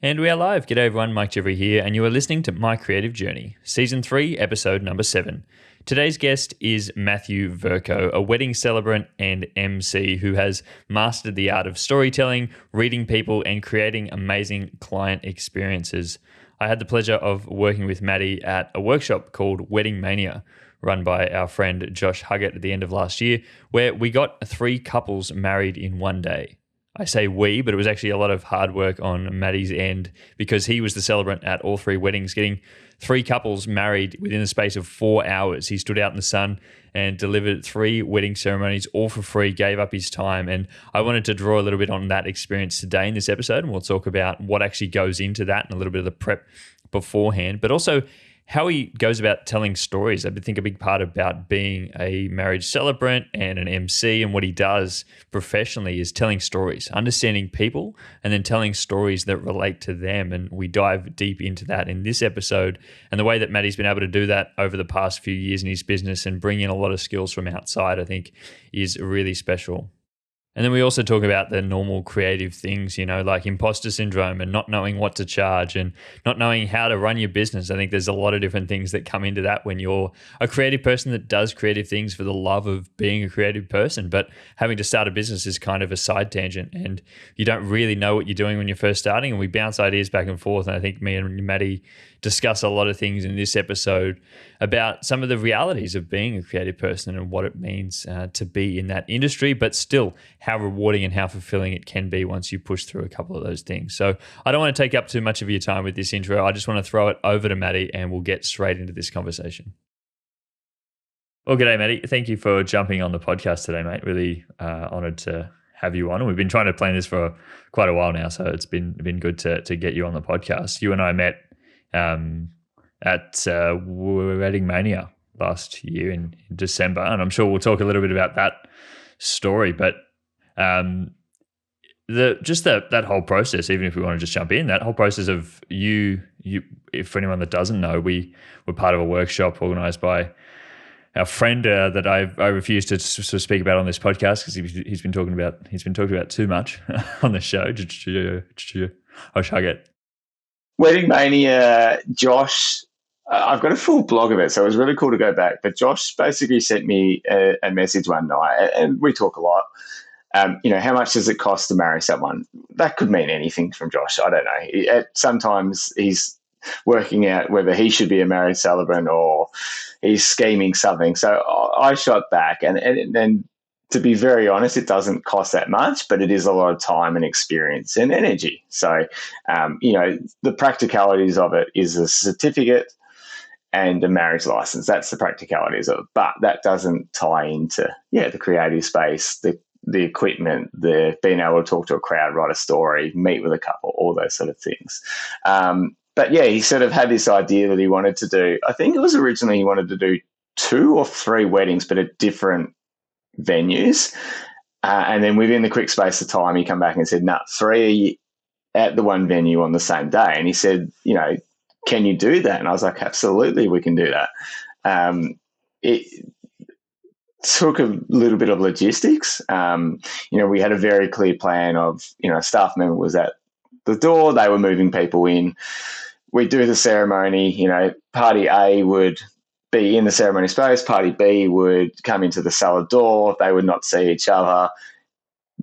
And we are live. G'day everyone, Mike Jeffrey here, and you are listening to My Creative Journey, Season 3, Episode number 7. Today's guest is Matthew Vercoe, a wedding celebrant and MC who has mastered the art of storytelling, reading people, and creating amazing client experiences. I had the pleasure of working with Matty at a workshop called Wedding Mania, run by our friend Josh Huggett at the end of last year, where we got 3 couples married in one day. I say we, but it was actually a lot of hard work on Matty's end because he was the celebrant at all 3 weddings, getting 3 couples married within the space of 4 hours. He stood out in the sun and delivered 3 wedding ceremonies all for free, gave up his time. And I wanted to draw a little bit on that experience today in this episode, and we'll talk about what actually goes into that and a little bit of the prep beforehand, but also how he goes about telling stories. I think a big part about being a marriage celebrant and an MC and what he does professionally is telling stories, understanding people, and then telling stories that relate to them. And we dive deep into that in this episode. And the way that Matty's been able to do that over the past few years in his business and bring in a lot of skills from outside, I think is really special. And then we also talk about the normal creative things, like imposter syndrome and not knowing what to charge and not knowing how to run your business. I think there's a lot of different things that come into that when you're a creative person that does creative things for the love of being a creative person. But having to start a business is kind of a side tangent and you don't really know what you're doing when you're first starting. And we bounce ideas back and forth. And I think me and Matty discuss a lot of things in this episode about some of the realities of being a creative person and what it means to be in that industry, but still how rewarding and how fulfilling it can be once you push through a couple of those things. So I don't want to take up too much of your time with this intro. I just want to throw it over to Matty and we'll get straight into this conversation. Well, g'day, Matty. Thank you for jumping on the podcast today, mate. Really honoured to have you on. And we've been trying to plan this for quite a while now, so it's been good to get you on the podcast. You and I met at Wedding Mania last year in December, and I'm sure we'll talk a little bit about that story. But that whole process, even if we want to just jump in, that whole process of you, if for anyone that doesn't know, we were part of a workshop organised by our friend that I refuse to sort of speak about on this podcast because he's been talking about too much on the show. I'll shug it. Wedding Mania, Josh, I've got a full blog of it, so it was really cool to go back. But Josh basically sent me a message one night, and we talk a lot. How much does it cost to marry someone? That could mean anything from Josh. I don't know. Sometimes he's working out whether he should be a married celebrant or he's scheming something. So I shot back, and to be very honest, it doesn't cost that much, but it is a lot of time and experience and energy. So, the practicalities of it is a certificate and a marriage license. That's the practicalities of it. But that doesn't tie into, the creative space, the equipment, the being able to talk to a crowd, write a story, meet with a couple, all those sort of things. But he sort of had this idea that he wanted to do, I think it was originally he wanted to do 2 or 3 weddings, but at different venues. And then within the quick space of time, he come back and said, 3 at the one venue on the same day. And he said, can you do that? And I was like, absolutely, we can do that. It took a little bit of logistics. We had a very clear plan of, a staff member was at the door, they were moving people in. We do the ceremony, party A would be in the ceremony space, party B would come into the cellar door, they would not see each other,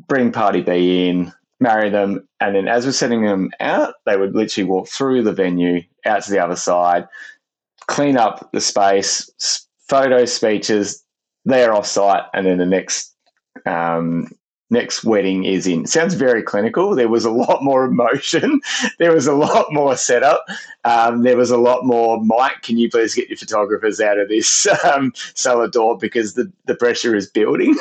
bring party B in, marry them, and then as we're setting them out, they would literally walk through the venue, out to the other side, clean up the space, photos, speeches, they're off site, and then the next wedding is in. Sounds very clinical. There was a lot more emotion. There was a lot more setup. There was a lot more, Mike, can you please get your photographers out of this cellar door because the pressure is building.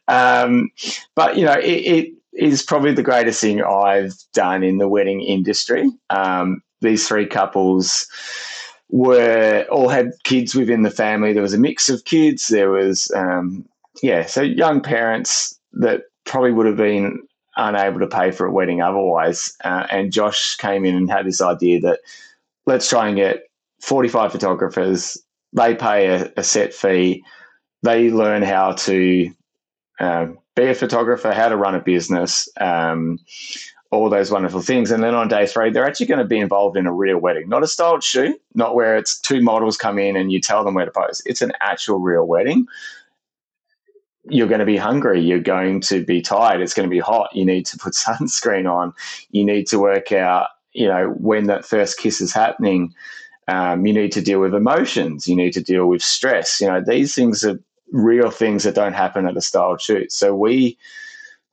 But, it is probably the greatest thing I've done in the wedding industry. These 3 couples all had kids within the family. There was a mix of kids. There was so young parents that probably would have been unable to pay for a wedding otherwise. And Josh came in and had this idea that let's try and get 45 photographers. They pay a set fee. They learn how to be a photographer, how to run a business, all those wonderful things. And then on day 3, they're actually going to be involved in a real wedding, not a styled shoot, not where it's 2 models come in and you tell them where to pose. It's an actual real wedding. You're going to be hungry. You're going to be tired. It's going to be hot. You need to put sunscreen on. You need to work out, when that first kiss is happening. You need to deal with emotions. You need to deal with stress. These things are real things that don't happen at a styled shoot. So we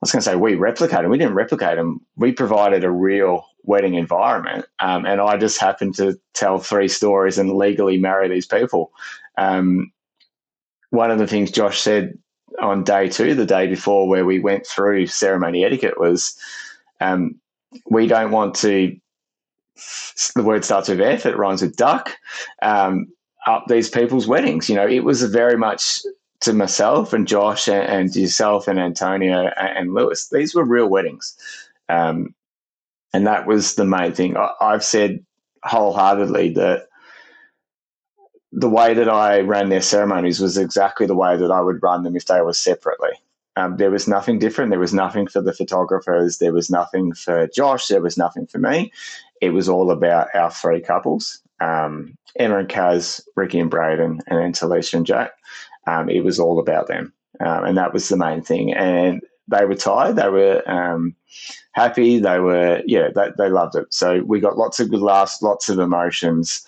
replicated them. We didn't replicate them. We provided a real wedding environment. And I just happened to tell 3 stories and legally marry these people. One of the things Josh said on day 2, the day before, where we went through ceremony etiquette, was we don't want to, the word starts with F, it rhymes with duck, up these people's weddings. It was very much to myself and Josh and yourself and Antonio and Lewis. These were real weddings. And that was the main thing. I've said wholeheartedly that the way that I ran their ceremonies was exactly the way that I would run them if they were separately. There was nothing different. There was nothing for the photographers. There was nothing for Josh. There was nothing for me. It was all about our 3 couples, Emma and Kaz, Ricky and Braden, and then Talisha and Jack. It was all about them. And that was the main thing. And they were tired. They were happy. They were, they loved it. So we got lots of good laughs, lots of emotions,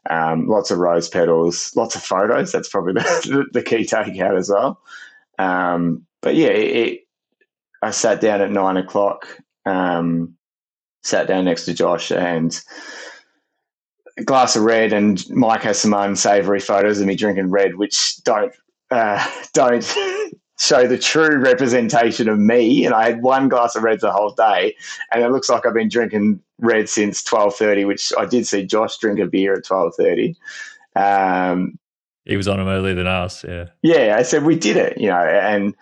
lots of rose petals, lots of photos. That's probably the key takeout as well. But yeah, I sat down at 9 o'clock, sat down next to Josh, and a glass of red, and Mike has some unsavoury photos of me drinking red, which don't show the true representation of me. And I had 1 glass of red the whole day, and it looks like I've been drinking red since 12:30, which I did see Josh drink a beer at 12:30. He was on them earlier than us, yeah. Yeah, I said we did it, and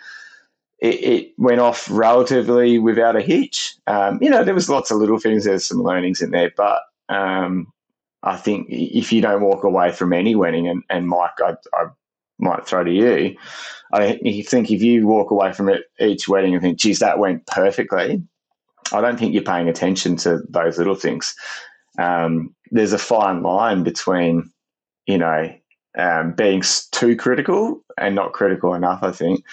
it went off relatively without a hitch. There was lots of little things. There's some learnings in there, but I think if you don't walk away from any wedding, and Mike, I might throw to you, I think if you walk away from each wedding and think, geez, that went perfectly, I don't think you're paying attention to those little things. There's a fine line between, being too critical and not critical enough, I think.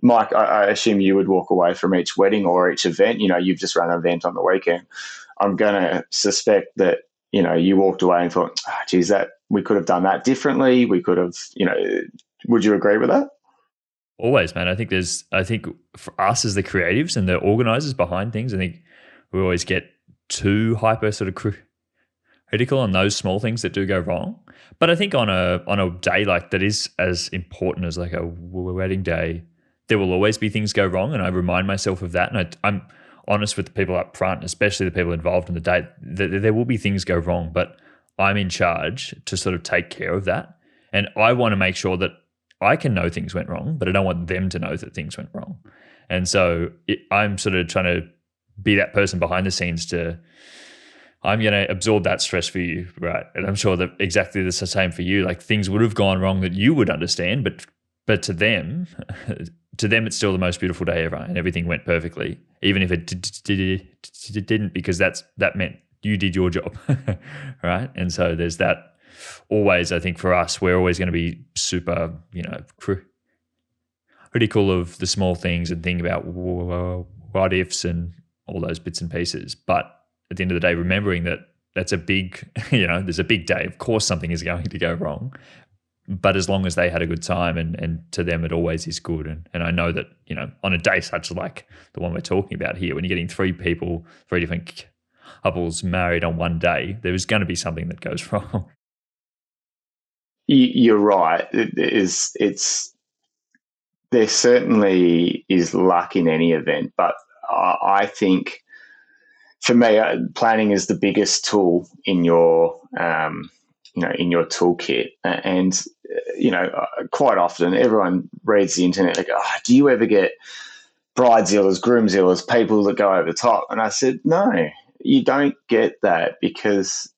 Mike, I assume you would walk away from each wedding or each event. You've just run an event on the weekend. I'm going to suspect that, you walked away and thought, geez, that we could have done that differently. We could have, would you agree with that? Always, man. I think for us as the creatives and the organizers behind things, I think we always get too hyper sort of critical on those small things that do go wrong. But I think on a day like that is as important as like a wedding day, there will always be things go wrong, and I remind myself of that. And I'm honest with the people up front, especially the people involved in the date, there will be things go wrong, but I'm in charge to sort of take care of that. And I want to make sure that I can know things went wrong, but I don't want them to know that things went wrong. And so I'm sort of trying to be that person behind the scenes I'm going to absorb that stress for you, right? And I'm sure that exactly the same for you. Like things would have gone wrong that you would understand, but to them, it's still the most beautiful day ever, and everything went perfectly, even if it didn't, because that meant you did your job, right? And so there's that. Always, I think for us, we're always going to be super, critical of the small things and think about what ifs and all those bits and pieces. But at the end of the day, remembering that that's a big, there's a big day. Of course, something is going to go wrong. But as long as they had a good time, and to them it always is good. And I know that, on a day such like the one we're talking about here, when you're getting 3 people, 3 different couples married on one day, there is going to be something that goes wrong. You're right. There certainly is luck in any event, but I think for me, planning is the biggest tool in your, in your toolkit. And, quite often everyone reads the internet, they go, do you ever get bridezillas, groomzillas, people that go over the top? And I said, no, you don't get that, because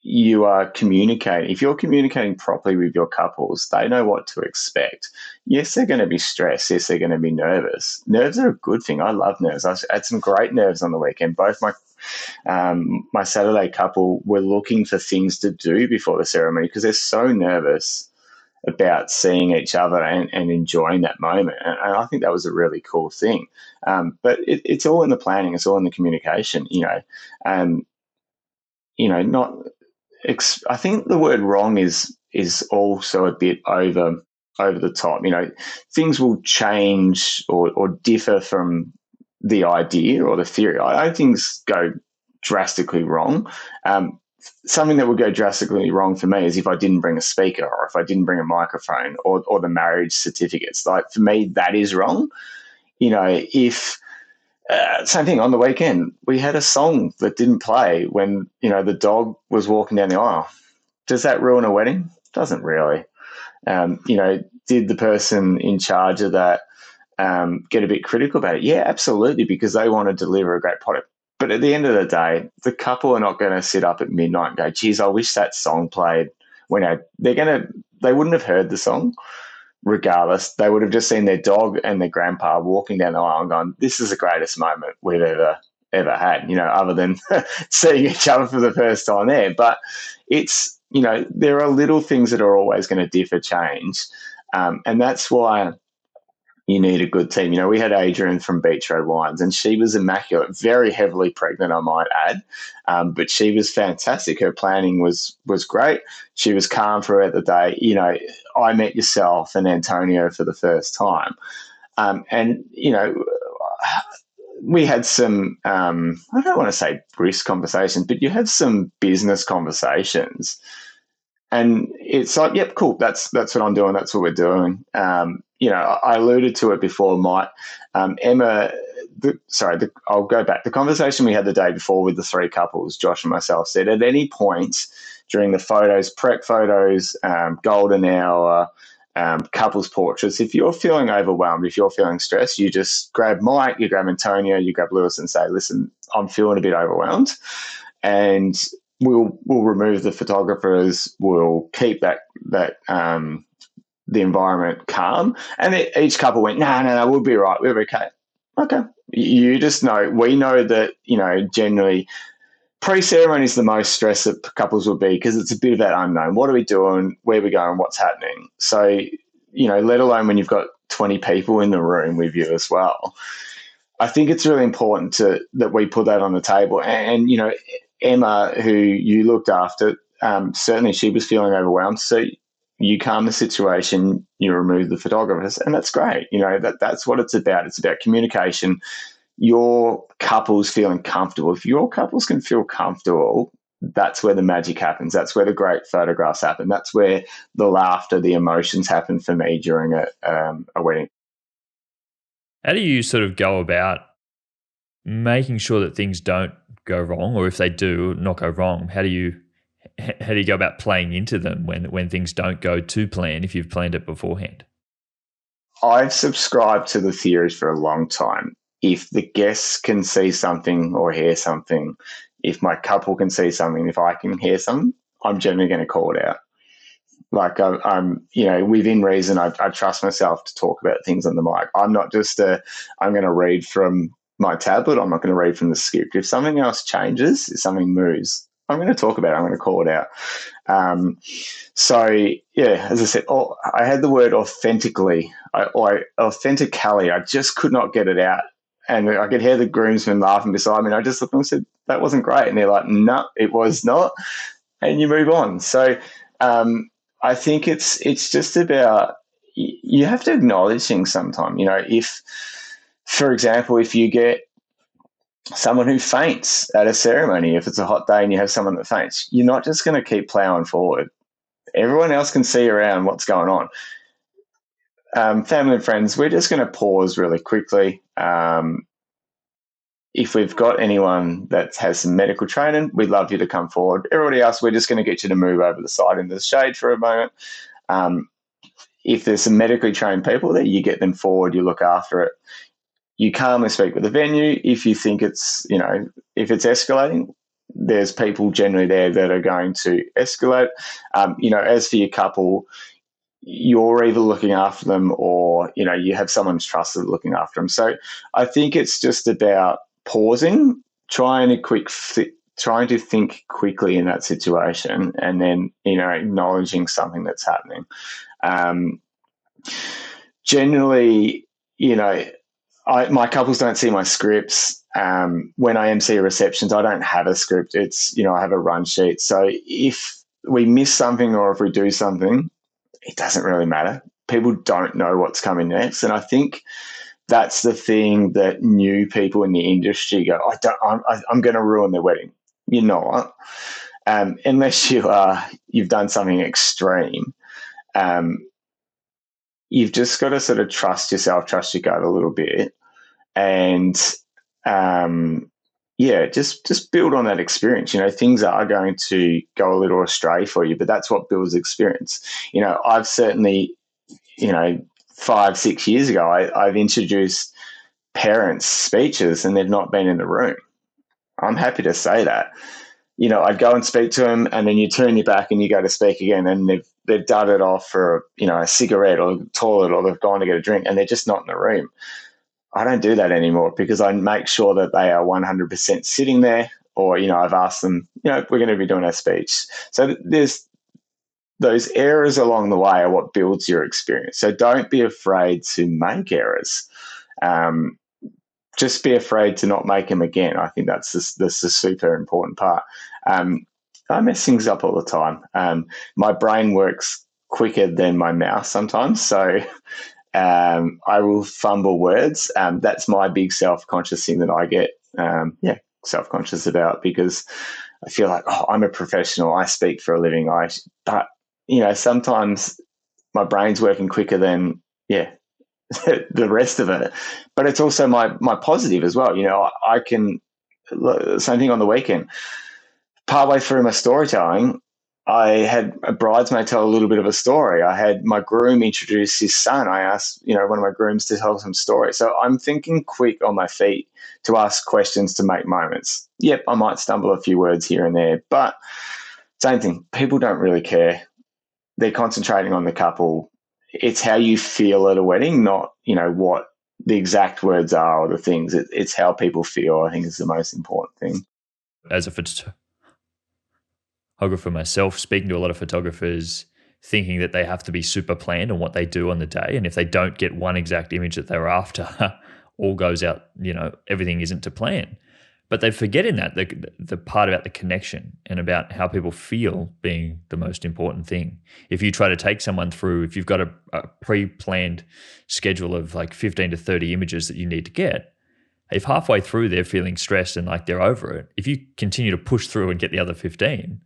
you are communicating, if you're communicating properly with your couples, they know what to expect. Yes, they're going to be stressed. Yes, they're going to be nervous. Nerves are a good thing. I love nerves. I had some great nerves on the weekend. Both my Saturday couple were looking for things to do before the ceremony because they're so nervous about seeing each other and enjoying that moment. And I think that was a really cool thing. But it's all in the planning. It's all in the communication, not I think the word wrong is also a bit over the top. Things will change or differ from the idea or the theory. I don't think things go drastically wrong. Something that would go drastically wrong for me is if I didn't bring a speaker or if I didn't bring a microphone or the marriage certificates. Like, for me, that is wrong. If same thing on the weekend, we had a song that didn't play when the dog was walking down the aisle. Does that ruin a wedding? Doesn't really. Did the person in charge of that get a bit critical about it? Yeah, absolutely, because they want to deliver a great product. But at the end of the day, the couple are not going to sit up at midnight and go, geez, I wish that song played. They wouldn't have heard the song regardless. They would have just seen their dog and their grandpa walking down the aisle and gone, this is the greatest moment we've ever had, other than seeing each other for the first time there. But it's, there are little things that are always going to differ, change. And that's why you need a good team. We had Adrian from Beach Road Wines, and she was immaculate, very heavily pregnant, I might add. But she was fantastic. Her planning was great. She was calm throughout the day. I met yourself and Antonio for the first time. And we had some, I don't want to say brisk conversations, but you have some business conversations. And it's like, yep, cool. That's what I'm doing. That's what we're doing. I alluded to it before, Mike. Emma, I'll go back. The conversation we had the day before with the three couples, Josh and myself, said at any point during the photos, prep photos, golden hour, couples portraits, if you're feeling overwhelmed, if you're feeling stressed, you just grab Mike, you grab Antonio, you grab Lewis and say, listen, I'm feeling a bit overwhelmed. And we'll remove the photographers. We'll keep that the environment calm. And each couple went, no, we'll be right. We're okay. Okay. You just know. We know that generally pre-ceremony is the most stress that couples will be because it's a bit of that unknown. What are we doing? Where are we going? What's happening? So let alone when you've got 20 people in the room with you as well. I think it's really important that we put that on the table. And Emma, who you looked after, certainly she was feeling overwhelmed. So you calm the situation, you remove the photographers, and that's great. That's what it's about. It's about communication. Your couples feeling comfortable. If your couples can feel comfortable, that's where the magic happens. That's where the great photographs happen. That's where the laughter, the emotions happen for me during a wedding. How do you sort of go about making sure that things don't go wrong, or if they do not go wrong, how do you go about playing into them when things don't go to plan if you've planned it beforehand? I've subscribed to the theories for a long time. If the guests can see something or hear something, if my couple can see something, if I can hear something, I'm generally going to call it out. Like I'm within reason, I trust myself to talk about things on the mic. I'm not just I'm going to read from my tablet. I'm not going to read from the script. If something else changes, if something moves, I'm going to talk about it. I'm going to call it out. So yeah, as I said, I had the word authentically, authentically. I just could not get it out. And I could hear the groomsmen laughing beside me. And I just looked and said, that wasn't great. And they're like, no, it was not. And you move on. So I think it's just about, you have to acknowledge things sometimes. If, for example, if you get someone who faints at a ceremony, if it's a hot day and you have someone that faints, you're not just going to keep plowing forward. Everyone else can see around what's going on. Family and friends, we're just going to pause really quickly. If we've got anyone that has some medical training, we'd love you to come forward. Everybody else, we're just going to get you to move over the side into the shade for a moment. If there's some medically trained people there, you get them forward, you look after it. You calmly speak with the venue. If you think it's, if it's escalating, there's people generally there that are going to escalate. As for your couple, you're either looking after them or, you have someone trusted looking after them. So I think it's just about pausing, trying to think quickly in that situation, and then, acknowledging something that's happening. Generally, my couples don't see my scripts. When I MC receptions, I don't have a script. It's, I have a run sheet. So if we miss something or if we do something, it doesn't really matter. People don't know what's coming next. And I think that's the thing that new people in the industry go, I'm going to ruin their wedding. You're not. Unless you've done something extreme. You've just got to sort of trust yourself, trust your gut a little bit, and just build on that experience. Things are going to go a little astray for you, but that's what builds experience. I've certainly, 5-6 years ago, I've introduced parents' speeches and they've not been in the room. I'm happy to say that. I'd go and speak to them, and then you turn your back and you go to speak again, and they've done it off for a cigarette or a toilet, or they've gone to get a drink, and they're just not in the room. I don't do that anymore because I make sure that they are 100% sitting there, or I've asked them, we're going to be doing our speech. So there's those errors along the way are what builds your experience. So don't be afraid to make errors. Just be afraid to not make them again. I think that's the super important part. I mess things up all the time. My brain works quicker than my mouth sometimes, so I will fumble words. That's my big self-conscious thing that I get self-conscious about, because I feel like, I'm a professional. I speak for a living. But sometimes my brain's working quicker than the rest of it. But it's also my positive as well. I can, same thing on the weekend. Partway through my storytelling, I had a bridesmaid tell a little bit of a story. I had my groom introduce his son. I asked, one of my grooms to tell some story. So I'm thinking quick on my feet to ask questions to make moments. Yep, I might stumble a few words here and there, but same thing. People don't really care. They're concentrating on the couple. It's how you feel at a wedding, not, what the exact words are or the things. It's how people feel, I think, is the most important thing. As a photographer myself, speaking to a lot of photographers, thinking that they have to be super planned on what they do on the day, and if they don't get one exact image that they're after, all goes out, everything isn't to plan. But they forget in that the part about the connection and about how people feel being the most important thing. If you try to take someone through, if you've got a pre-planned schedule of like 15 to 30 images that you need to get, if halfway through they're feeling stressed and like they're over it, if you continue to push through and get the other 15,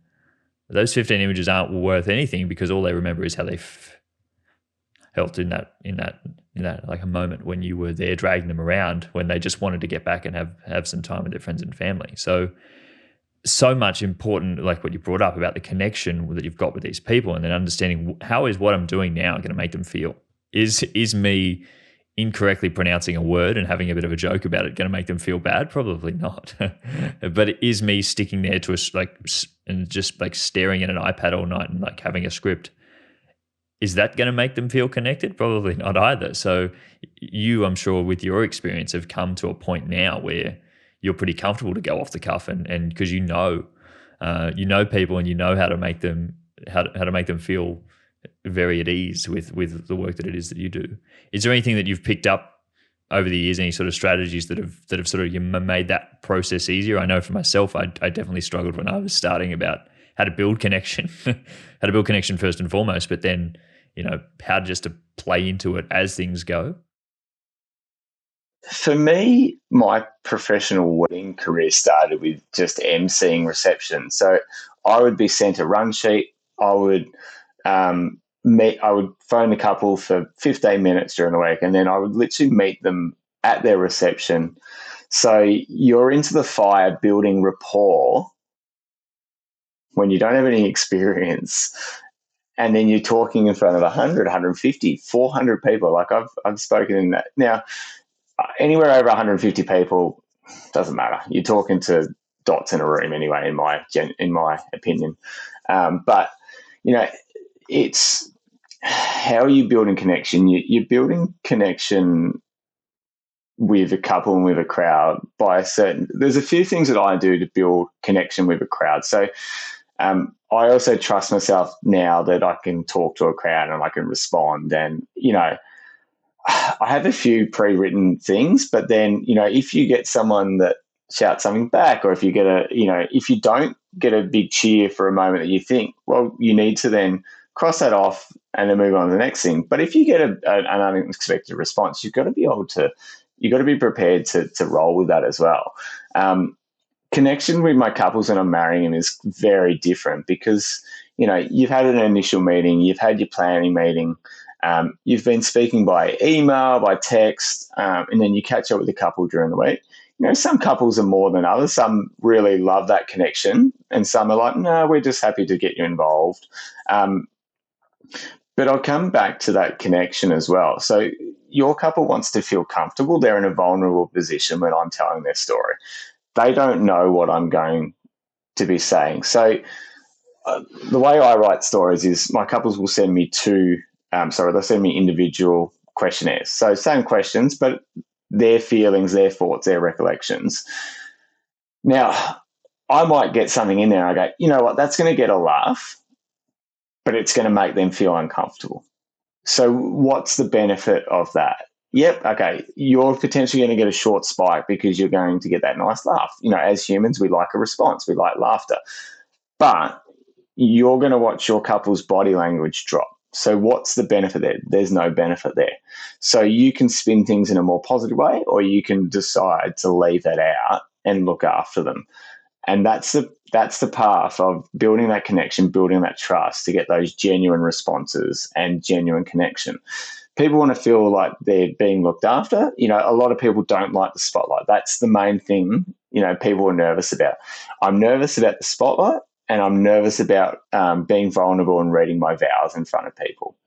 those 15 images aren't worth anything, because all they remember is how they felt in that like a moment when you were there dragging them around, when they just wanted to get back and have some time with their friends and family. So much important, like what you brought up about the connection that you've got with these people, and then understanding how is what I'm doing now going to make them feel. Is me incorrectly pronouncing a word and having a bit of a joke about it going to make them feel bad? Probably not. But it is me sticking there and just like staring at an iPad all night and like having a script. Is that going to make them feel connected? Probably not either. So you, I'm sure, with your experience, have come to a point now where you're pretty comfortable to go off the cuff, and because you know people, and you know how to make them feel very at ease with the work that it is that you do. Is there anything that you've picked up over the years, any sort of strategies that have sort of made that process easier? I know for myself, I definitely struggled when I was starting about how to build connection, first and foremost, but then, how just to play into it as things go. For me, my professional wedding career started with just emceeing reception. So I would be sent a run sheet. I would phone a couple for 15 minutes during the week, and then I would literally meet them at their reception. So you're into the fire building rapport when you don't have any experience, and then you're talking in front of 100, 150, 400 people. Like I've spoken in that. Now, anywhere over 150 people, doesn't matter. You're talking to dots in a room anyway, in my opinion. But it's how are you building connection? You're building connection with a couple and with a crowd there's a few things that I do to build connection with a crowd. So I also trust myself now that I can talk to a crowd and I can respond. And, I have a few pre-written things, but then, if you get someone that shouts something back, or if you get if you don't get a big cheer for a moment that you think, well, you need to then cross that off and then move on to the next thing. But if you get an unexpected response, you've got to be prepared to roll with that as well. Connection with my couples when I'm marrying them is very different because, you've had an initial meeting, you've had your planning meeting, you've been speaking by email, by text, and then you catch up with the couple during the week. Some couples are more than others. Some really love that connection, and some are like, no, we're just happy to get you involved. But I'll come back to that connection as well. So your couple wants to feel comfortable. They're in a vulnerable position when I'm telling their story. They don't know what I'm going to be saying. So the way I write stories is my couples will send me they'll send me individual questionnaires. So same questions, but their feelings, their thoughts, their recollections. Now, I might get something in there and I go, you know what, that's going to get a laugh, but it's going to make them feel uncomfortable. So what's the benefit of that? Yep, okay, you're potentially going to get a short spike because you're going to get that nice laugh. As humans, we like a response. We like laughter. But you're going to watch your couple's body language drop. So what's the benefit there? There's no benefit there. So you can spin things in a more positive way, or you can decide to leave that out and look after them. And that's the path of building that connection, building that trust to get those genuine responses and genuine connection. People want to feel like they're being looked after. A lot of people don't like the spotlight. That's the main thing, people are nervous about. I'm nervous about the spotlight, and I'm nervous about being vulnerable and reading my vows in front of people.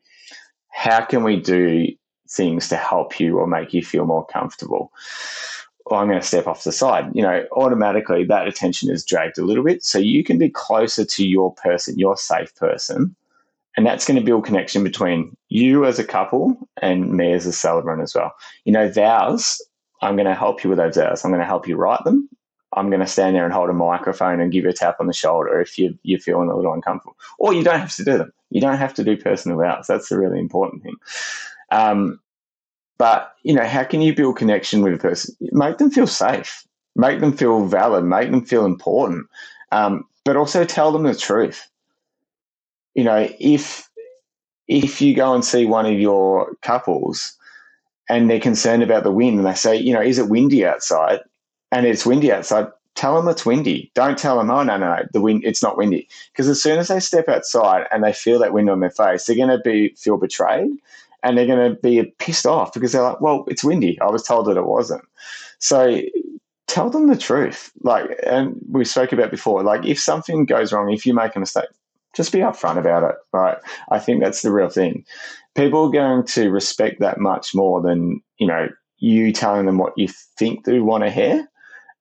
How can we do things to help you or make you feel more comfortable? Well, I'm going to step off to the side. Automatically that attention is dragged a little bit. So you can be closer to your person, your safe person. And that's going to build connection between you as a couple and me as a celebrant as well. Vows, I'm going to help you with those vows. I'm going to help you write them. I'm going to stand there and hold a microphone and give you a tap on the shoulder if you're feeling a little uncomfortable. Or you don't have to do them. You don't have to do personal vows. That's the really important thing. But, how can you build connection with a person? Make them feel safe. Make them feel valid. Make them feel important. But also tell them the truth. If you go and see one of your couples and they're concerned about the wind and they say, is it windy outside? And it's windy outside, tell them it's windy. Don't tell them, oh, no, the wind, it's not windy. Because as soon as they step outside and they feel that wind on their face, they're going to feel betrayed and they're going to be pissed off because they're like, well, it's windy. I was told that it wasn't. So tell them the truth. And we spoke about before, if something goes wrong, if you make a mistake, just be upfront about it, right? I think that's the real thing. People are going to respect that much more than, you telling them what you think they want to hear.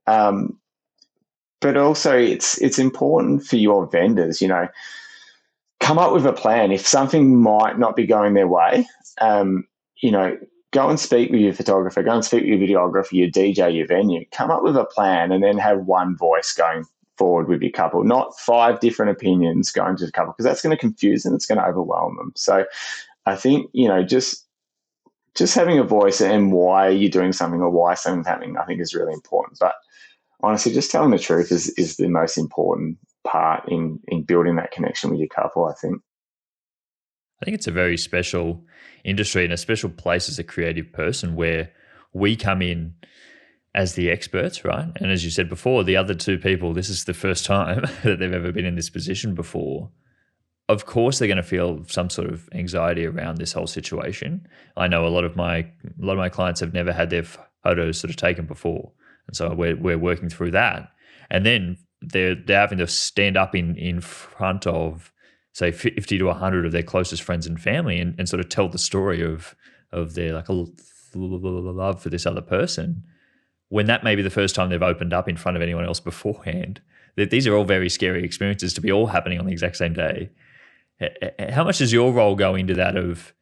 But also it's important for your vendors, come up with a plan. If something might not be going their way, go and speak with your photographer, go and speak with your videographer, your DJ, your venue, come up with a plan and then have one voice going forward with your couple, not 5 different opinions going to the couple, because that's going to confuse them. It's going to overwhelm them. So I think, just having a voice and why you're doing something or why something's happening, I think is really important. But honestly, just telling the truth is the most important part in building that connection with your couple, I think. I think it's a very special industry and a special place as a creative person where we come in as the experts, right? And as you said before, the other 2 people, this is the first time that they've ever been in this position before. Of course, they're going to feel some sort of anxiety around this whole situation. I know a lot of my clients have never had their photos sort of taken before, and so we're working through that. And then they're having to stand up in front of, say, 50 to 100 of their closest friends and family, and sort of tell the story of their love for this other person. when that may be the first time they've opened up in front of anyone else beforehand. These are all very scary experiences to be all happening on the exact same day. How much does your role go into that of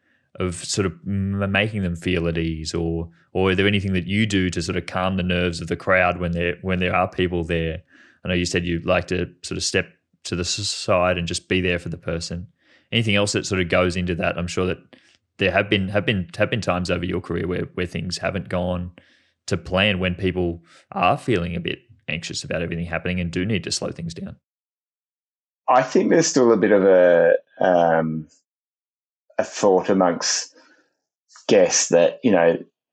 sort of making them feel at ease, or is there anything that you do to sort of calm the nerves of the crowd when there are people there? I know you said you like to sort of step to the side and just be there for the person. Anything else that sort of goes into that? I'm sure that there have been times over your career where things haven't gone to plan, when people are feeling a bit anxious about everything happening and do need to slow things down. I think there's still a bit of a thought amongst guests that,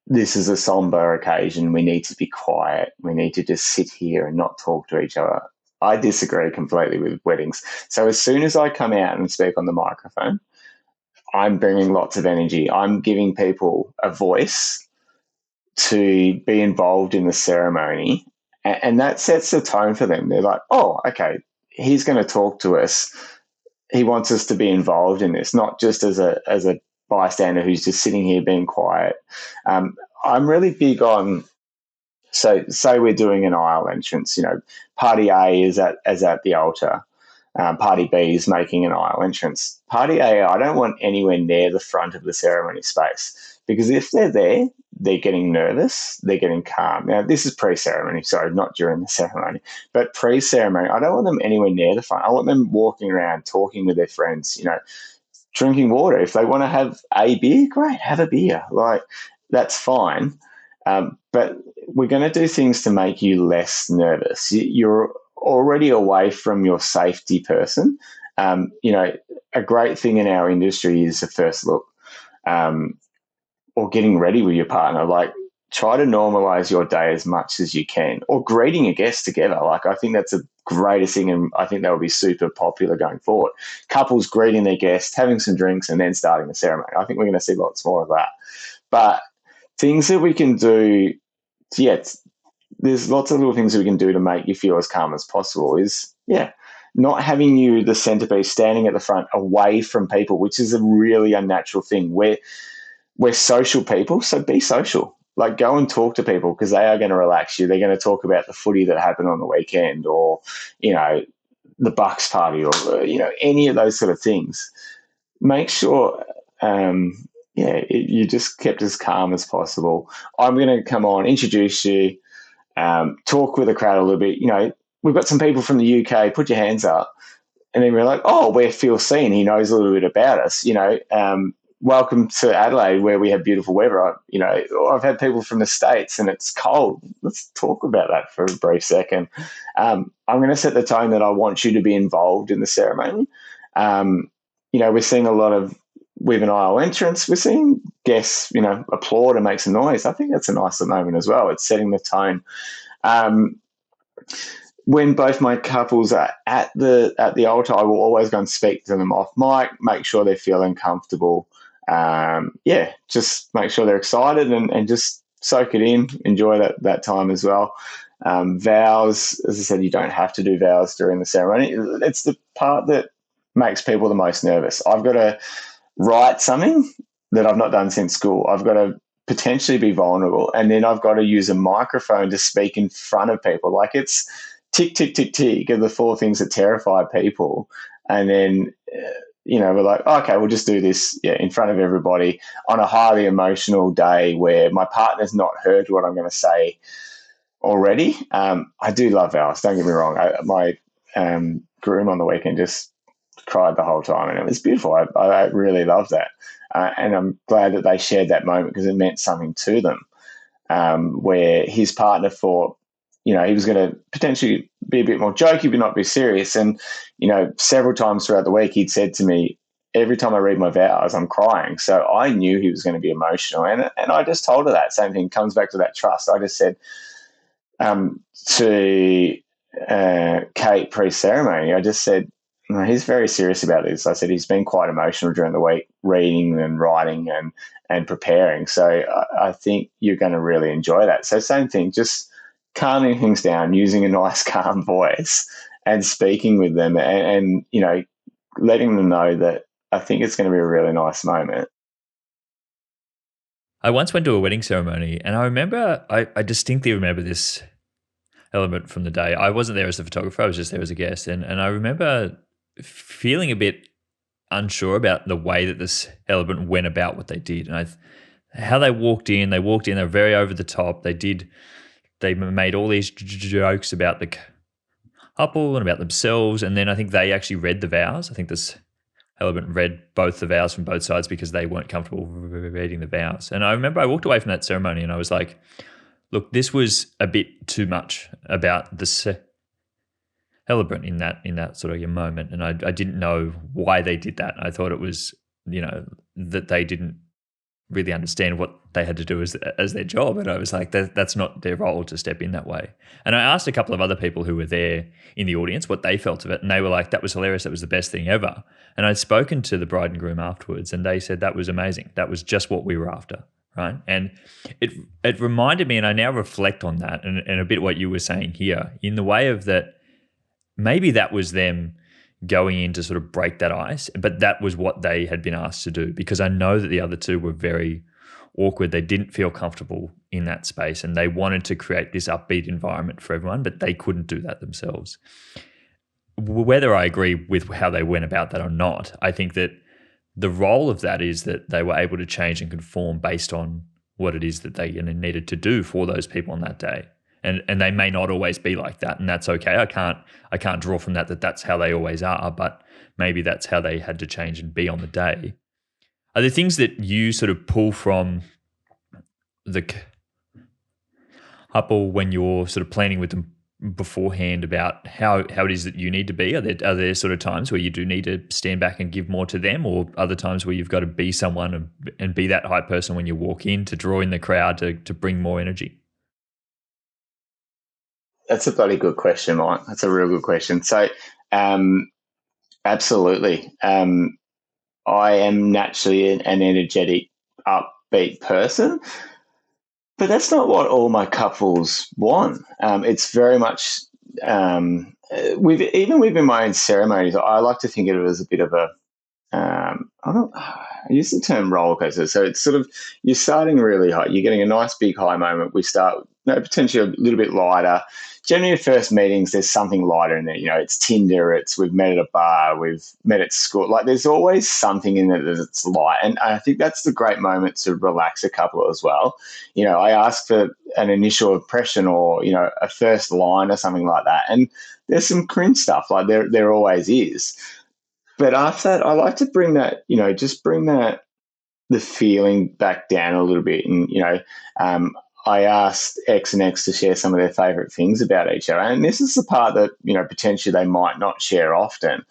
this is a somber occasion. We need to be quiet. We need to just sit here and not talk to each other. I disagree completely with weddings. So as soon as I come out and speak on the microphone, I'm bringing lots of energy. I'm giving people a voice to be involved in the ceremony, and that sets the tone for them. They're like, oh, okay, he's going to talk to us. He wants us to be involved in this, not just as a bystander who's just sitting here being quiet. I'm really big on, so say we're doing an aisle entrance, party A is at the altar. Party B is making an aisle entrance. Party A, I don't want anywhere near the front of the ceremony space, because if they're there, they're getting nervous, they're getting calm. Now, this is pre-ceremony, sorry, not during the ceremony, but pre-ceremony, I don't want them anywhere near the front. I want them walking around, talking with their friends, drinking water. If they want to have a beer, great, have a beer. Like, that's fine. But we're going to do things to make you less nervous. You're already away from your safety person. A great thing in our industry is the first look, or getting ready with your partner. Like, try to normalize your day as much as you can, or greeting a guest together. Like, I think that's the greatest thing, and I think that will be super popular going forward. Couples greeting their guests, having some drinks, and then starting the ceremony. I think we're going to see lots more of that. But things that we can do, there's lots of little things that we can do to make you feel as calm as possible. Is not having you the centerpiece, standing at the front away from people, which is a really unnatural thing. We're social people, so be social. Like, go and talk to people, because they are going to relax you. They're going to talk about the footy that happened on the weekend, or the Bucks party, or any of those sort of things. Make sure you just kept as calm as possible. I'm going to come on, introduce you, talk with the crowd a little bit. We've got some people from the UK, put your hands up. And then we're like, oh, we're Phil Seen. He knows a little bit about us. Welcome to Adelaide, where we have beautiful weather. I've had people from the States and it's cold. Let's talk about that for a brief second. I'm going to set the tone that I want you to be involved in the ceremony. We're seeing a lot of, with an aisle entrance, we're seeing guests, applaud and make some noise. I think that's a nice moment as well. It's setting the tone. When both my couples are at the altar, I will always go and speak to them off mic, make sure they're feeling comfortable. Just make sure they're excited and just soak it in, enjoy that time as well. Vows, as I said, you don't have to do vows during the ceremony. It's the part that makes people the most nervous. I've got to write something that I've not done since school. I've got to potentially be vulnerable, and then I've got to use a microphone to speak in front of people. Like, it's tick, tick, tick, tick are the 4 things that terrify people. And then, we're like, oh, okay, we'll just do this in front of everybody on a highly emotional day where my partner's not heard what I'm going to say already. I do love vows, don't get me wrong. My groom on the weekend just cried the whole time, and it was beautiful. I really love that. And I'm glad that they shared that moment, because it meant something to them, where his partner thought, he was going to potentially be a bit more jokey but not be serious. And, several times throughout the week he'd said to me, every time I read my vows, I'm crying. So I knew he was going to be emotional. And I just told her that. Same thing comes back to that trust. I just said to Kate pre-ceremony, I just said, no, he's very serious about this. I said he's been quite emotional during the week, reading and writing and preparing. So I think you're going to really enjoy that. So same thing, just calming things down, using a nice calm voice and speaking with them and letting them know that I think it's going to be a really nice moment. I once went to a wedding ceremony, and I distinctly remember this element from the day. I wasn't there as the photographer, I was just there as a guest. And I remember feeling a bit unsure about the way that this celebrant went about what they did. And how they walked in, they were very over the top. They made all these jokes about the couple and about themselves. And then I think they actually read the vows. I think this celebrant read both the vows from both sides because they weren't comfortable reading the vows. And I remember I walked away from that ceremony and I was like, look, this was a bit too much about the celebrant in that sort of your moment. And I didn't know why they did that. I thought it was, that they didn't really understand what they had to do as their job. And I was like, that's not their role to step in that way. And I asked a couple of other people who were there in the audience what they felt of it. And they were like, that was hilarious. That was the best thing ever. And I'd spoken to the bride and groom afterwards and they said that was amazing. That was just what we were after. Right. And it reminded me, and I now reflect on that and a bit what you were saying here in the way of that maybe that was them going in to sort of break that ice, but that was what they had been asked to do, because I know that the other two were very awkward. They didn't feel comfortable in that space and they wanted to create this upbeat environment for everyone, but they couldn't do that themselves. Whether I agree with how they went about that or not, I think that the role of that is that they were able to change and conform based on what it is that they needed to do for those people on that day. And they may not always be like that, and that's okay. I can't draw from that that's how they always are, but maybe that's how they had to change and be on the day. Are there things that you sort of pull from the couple when you're sort of planning with them beforehand about how it is that you need to be? Are there sort of times where you do need to stand back and give more to them, or other times where you've got to be someone and be that high person when you walk in to draw in the crowd to bring more energy? That's a bloody good question, Mike. That's a real good question. So, absolutely. I am naturally an energetic, upbeat person, but that's not what all my couples want. It's very much within my own ceremonies. I like to think of it as a bit of a I use the term roller coaster. So it's sort of, you're starting really high. You're getting a nice big high moment. We start potentially a little bit lighter. Generally, at first meetings, there's something lighter in there. It's Tinder. We've met at a bar. We've met at school. Like there's always something in it that's light, and I think that's the great moment to relax a couple as well. I ask for an initial impression or a first line or something like that, and there's some cringe stuff like there always is. But after that, I like to bring that, just bring that the feeling back down a little bit. And, I asked X and X to share some of their favourite things about each other. And this is the part that, potentially they might not share often.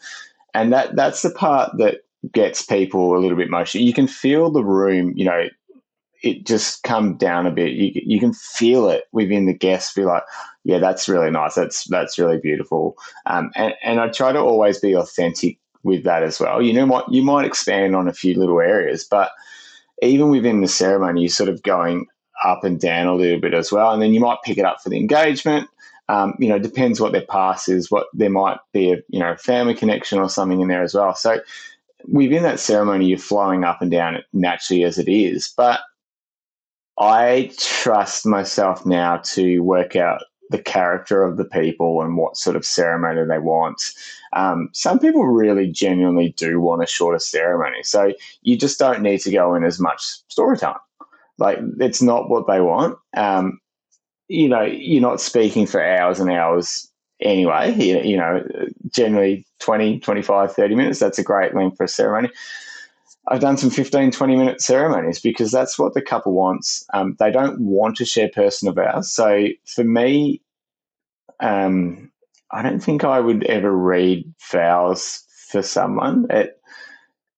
And that's the part that gets people a little bit emotional. You can feel the room, it just come down a bit. You can feel it within the guests, be like, yeah, that's really nice. That's really beautiful. And I try to always be authentic with that as well. You might expand on a few little areas, but even within the ceremony, you're sort of going up and down a little bit as well. And then you might pick it up for the engagement. Depends what their past is, what there might be a family connection or something in there as well. So within that ceremony, you're flowing up and down naturally as it is. But I trust myself now to work out the character of the people and what sort of ceremony they want. Some people really genuinely do want a shorter ceremony. So you just don't need to go in as much storytelling. Like it's not what they want. You're not speaking for hours and hours anyway. Generally 20, 25, 30 minutes. That's a great length for a ceremony. I've done some 15, 20-minute ceremonies because that's what the couple wants. They don't want to share personal vows. So for me, I don't think I would ever read vows for someone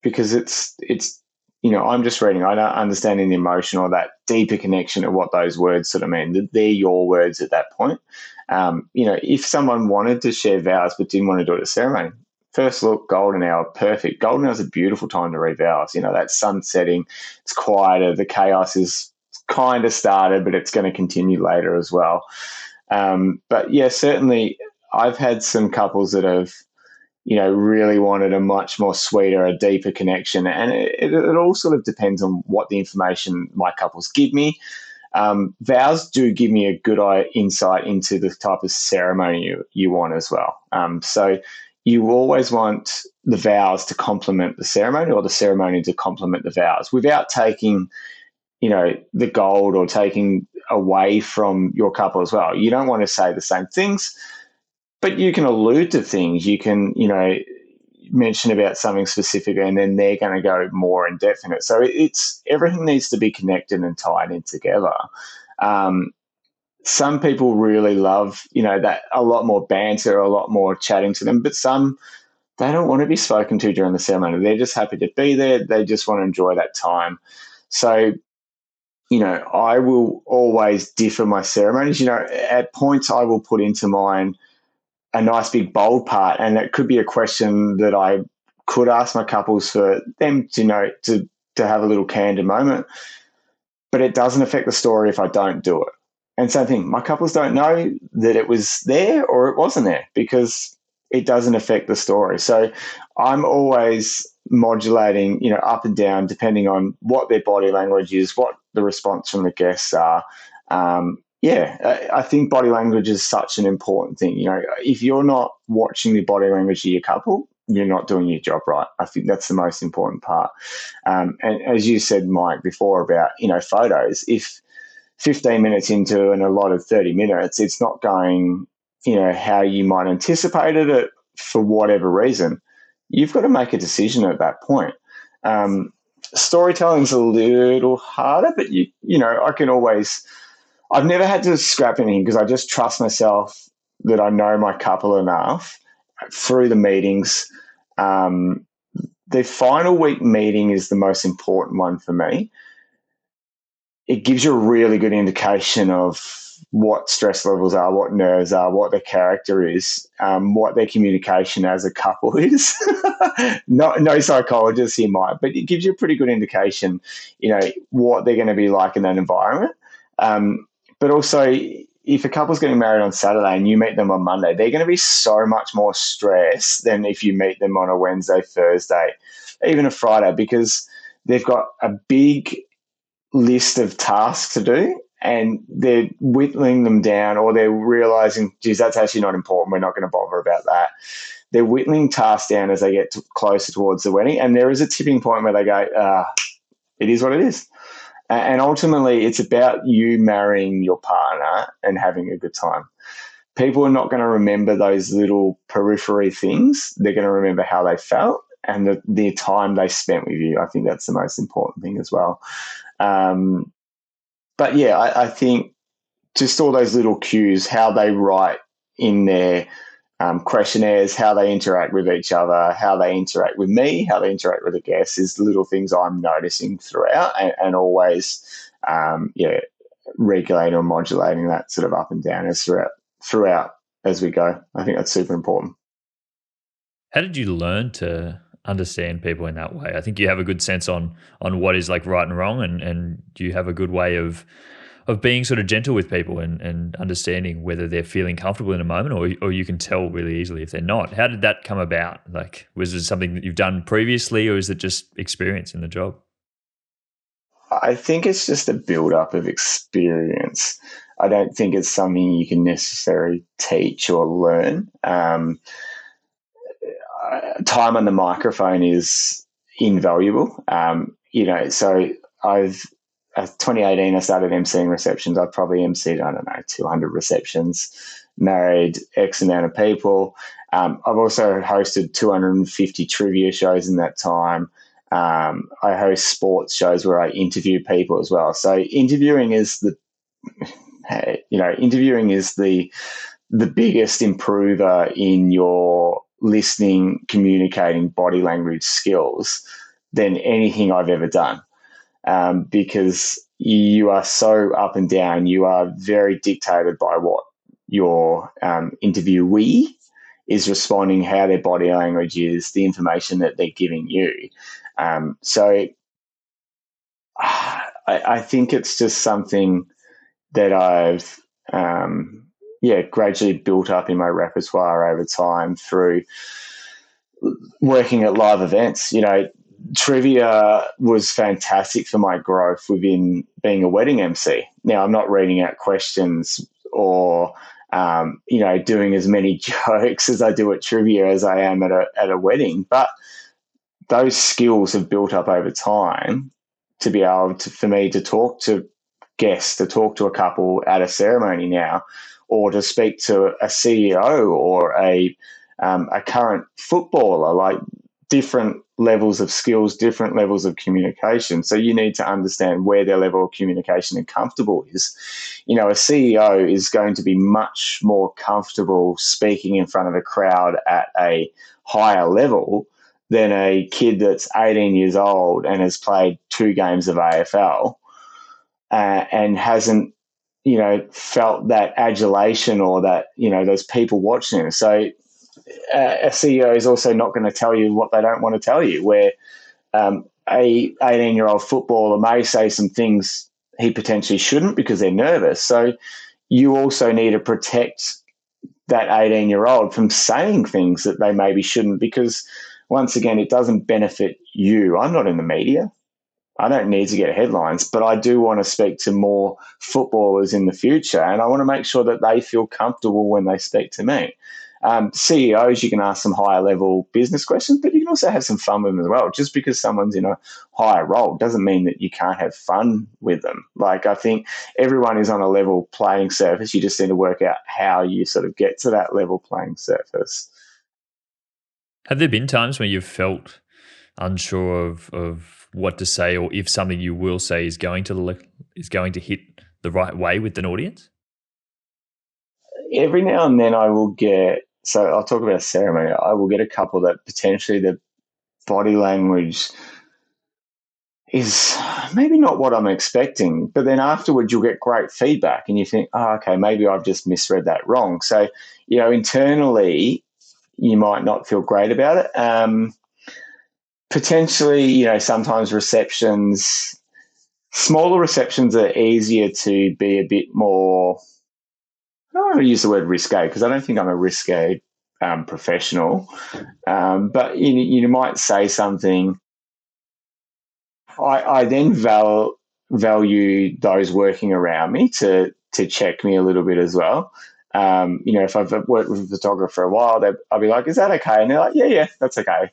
because it's I'm just reading. I don't understand the emotion or that deeper connection of what those words sort of mean. They're your words at that point. If someone wanted to share vows but didn't want to do it at a ceremony, first look, golden hour, perfect. Golden hour is a beautiful time to read vows. That sun setting, it's quieter. The chaos is kind of started, but it's going to continue later as well. But yeah, certainly I've had some couples that have, really wanted a much more sweeter, a deeper connection. And it all sort of depends on what the information my couples give me. Vows do give me a good insight into the type of ceremony you want as well. So you always want the vows to complement the ceremony, or the ceremony to complement the vows, without taking, the gold or taking away from your couple as well. You don't want to say the same things, but you can allude to things. You can, mention about something specific, and then they're going to go more in depth in it. So it's everything needs to be connected and tied in together. Some people really love, that a lot more banter, a lot more chatting to them, but some, they don't want to be spoken to during the ceremony. They're just happy to be there. They just want to enjoy that time. So, I will always differ my ceremonies. At points I will put into mine a nice big bold part, and it could be a question that I could ask my couples for them to have a little candid moment, but it doesn't affect the story if I don't do it. And same thing, my couples don't know that it was there or it wasn't there, because it doesn't affect the story. So I'm always modulating, up and down, depending on what their body language is, what the response from the guests are. I think body language is such an important thing. If you're not watching the body language of your couple, you're not doing your job right. I think that's the most important part. And as you said, Mike, before about, photos, if 15 minutes into an allotted 30 minutes, it's not going, how you might anticipated it for whatever reason, you've got to make a decision at that point. Storytelling's a little harder, but I can always, I've never had to scrap anything, because I just trust myself that I know my couple enough through the meetings. The final week meeting is the most important one for me. It gives you a really good indication of what stress levels are, what nerves are, what their character is, what their communication as a couple is. No psychologist here, Mike, but it gives you a pretty good indication, what they're going to be like in that environment. But also, if a couple's getting married on Saturday and you meet them on Monday, they're going to be so much more stressed than if you meet them on a Wednesday, Thursday, even a Friday, because they've got a big list of tasks to do, and they're whittling them down, or they're realizing, geez, that's actually not important. We're not going to bother about that. They're whittling tasks down as they get closer towards the wedding. And there is a tipping point where they go, it is what it is. And ultimately, it's about you marrying your partner and having a good time. People are not going to remember those little periphery things. They're going to remember how they felt and the time they spent with you. I think that's the most important thing as well. But yeah, I think just all those little cues, how they write in their questionnaires, how they interact with each other, how they interact with me, how they interact with the guests, is the little things I'm noticing throughout, and always, regulating or modulating that sort of up and down as throughout as we go. I think that's super important. How did you learn to understand people in that way? I think you have a good sense on what is like right and wrong, and you have a good way of being sort of gentle with people and understanding whether they're feeling comfortable in a moment, or you can tell really easily if they're not. How did that come about? Like, was it something that you've done previously, or is it just experience in the job? I think it's just a build-up of experience. I don't think it's something you can necessarily teach or learn. Time on the microphone is invaluable. So 2018, I started emceeing receptions. I've probably emceed, 200 receptions, married X amount of people. I've also hosted 250 trivia shows in that time. I host sports shows where I interview people as well. So interviewing is the biggest improver in your listening, communicating, body language skills than anything I've ever done. Because you are so up and down. You are very dictated by what your interviewee is responding, how their body language is, the information that they're giving you. So I think it's just something that I've gradually built up in my repertoire over time through working at live events. Trivia was fantastic for my growth within being a wedding MC. Now, I'm not reading out questions or doing as many jokes as I do at trivia as I am at a wedding, but those skills have built up over time to be able to, for me to talk to guests, to talk to a couple at a ceremony now, or to speak to a CEO or a current footballer, like different levels of skills, different levels of communication. So you need to understand where their level of communication and comfortable is. A CEO is going to be much more comfortable speaking in front of a crowd at a higher level than a kid that's 18 years old and has played 2 games of AFL and hasn't, felt that adulation or that, those people watching him. So a CEO is also not going to tell you what they don't want to tell you, where a 18-year-old footballer may say some things he potentially shouldn't because they're nervous. So you also need to protect that 18-year-old from saying things that they maybe shouldn't, because once again, it doesn't benefit you. I'm not in the media. I don't need to get headlines, but I do want to speak to more footballers in the future, and I want to make sure that they feel comfortable when they speak to me. CEOs, you can ask some higher level business questions, but you can also have some fun with them as well. Just because someone's in a higher role doesn't mean that you can't have fun with them. Like, I think everyone is on a level playing surface. You just need to work out how you sort of get to that level playing surface. Have there been times where you've felt unsure of what to say, or if something you will say is going to hit the right way with an audience? Every now and then I will get, so I'll talk about a ceremony, I will get a couple that potentially the body language is maybe not what I'm expecting, but then afterwards you'll get great feedback and you think, oh, okay, maybe I've just misread that wrong. So, internally you might not feel great about it. Potentially, sometimes smaller receptions are easier to be a bit more, I don't want to use the word risque because I don't think I'm a risque professional, but you might say something. I then value those working around me to check me a little bit as well. If I've worked with a photographer for a while, I'll be like, "Is that okay?" And they're like, "Yeah, that's okay."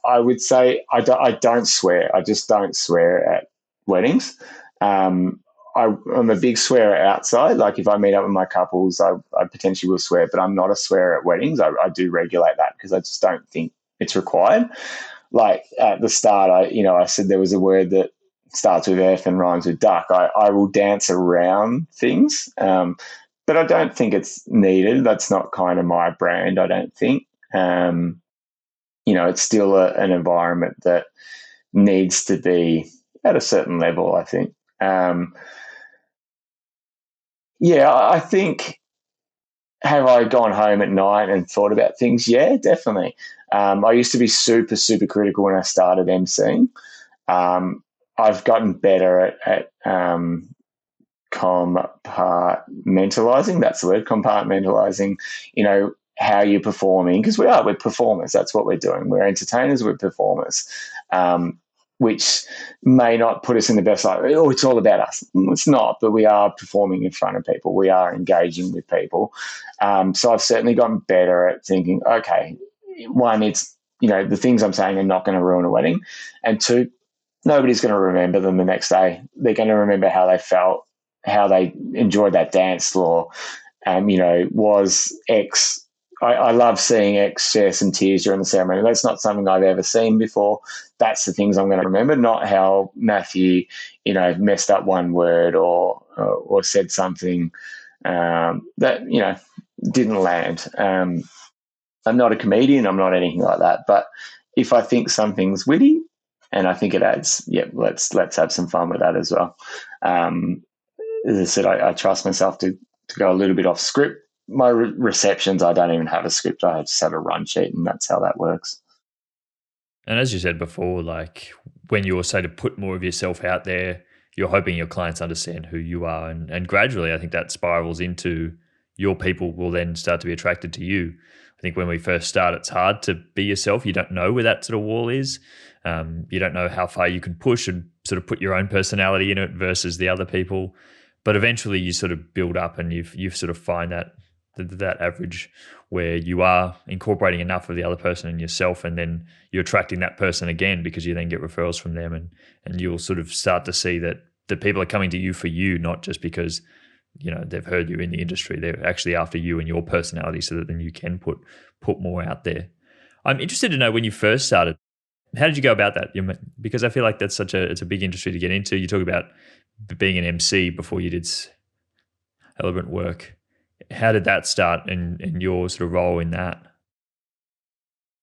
I would say I don't swear. I just don't swear at weddings. I'm a big swearer outside. Like if I meet up with my couples, I potentially will swear, but I'm not a swearer at weddings. I do regulate that because I just don't think it's required. Like at the start, I said there was a word that starts with F and rhymes with duck. I will dance around things, but I don't think it's needed. That's not kind of my brand, I don't think. It's still an environment that needs to be at a certain level, I think. I think, have I gone home at night and thought about things? Yeah, definitely. I used to be super, super critical when I started emceeing. I've gotten better at compartmentalizing. That's the word, compartmentalizing, how you're performing, because we're performers. That's what we're doing. We're entertainers, we're performers. Which may not put us in the best light. Oh, it's all about us. It's not, but we are performing in front of people. We are engaging with people. So I've certainly gotten better at thinking, okay, one, it's, the things I'm saying are not going to ruin a wedding. And two, nobody's going to remember them the next day. They're going to remember how they felt, how they enjoyed that dance floor. Was X. I love seeing X share some tears during the ceremony. That's not something I've ever seen before. That's the things I'm going to remember, not how Matthew, messed up one word or said something that, didn't land. I'm not a comedian. I'm not anything like that. But if I think something's witty and I think it adds, let's have some fun with that as well. As I said, I trust myself to go a little bit off script. My receptions, I don't even have a script. I just have a run sheet, and that's how that works. And as you said before, like when you say to put more of yourself out there, you're hoping your clients understand who you are. And gradually, I think that spirals into your people will then start to be attracted to you. I think when we first start, it's hard to be yourself. You don't know where that sort of wall is. You don't know how far you can push and sort of put your own personality in it versus the other people. But eventually, you sort of build up, and you sort of find that average where you are incorporating enough of the other person in yourself, and then you're attracting that person again because you then get referrals from them, and you'll sort of start to see that the people are coming to you for you, not just because they've heard you in the industry. They're actually after you and your personality, so that then you can put more out there. I'm interested to know, when you first started, how did you go about that? Because I feel like it's a big industry to get into. You talk about being an MC before you did celebrant work. How did that start, and your sort of role in that?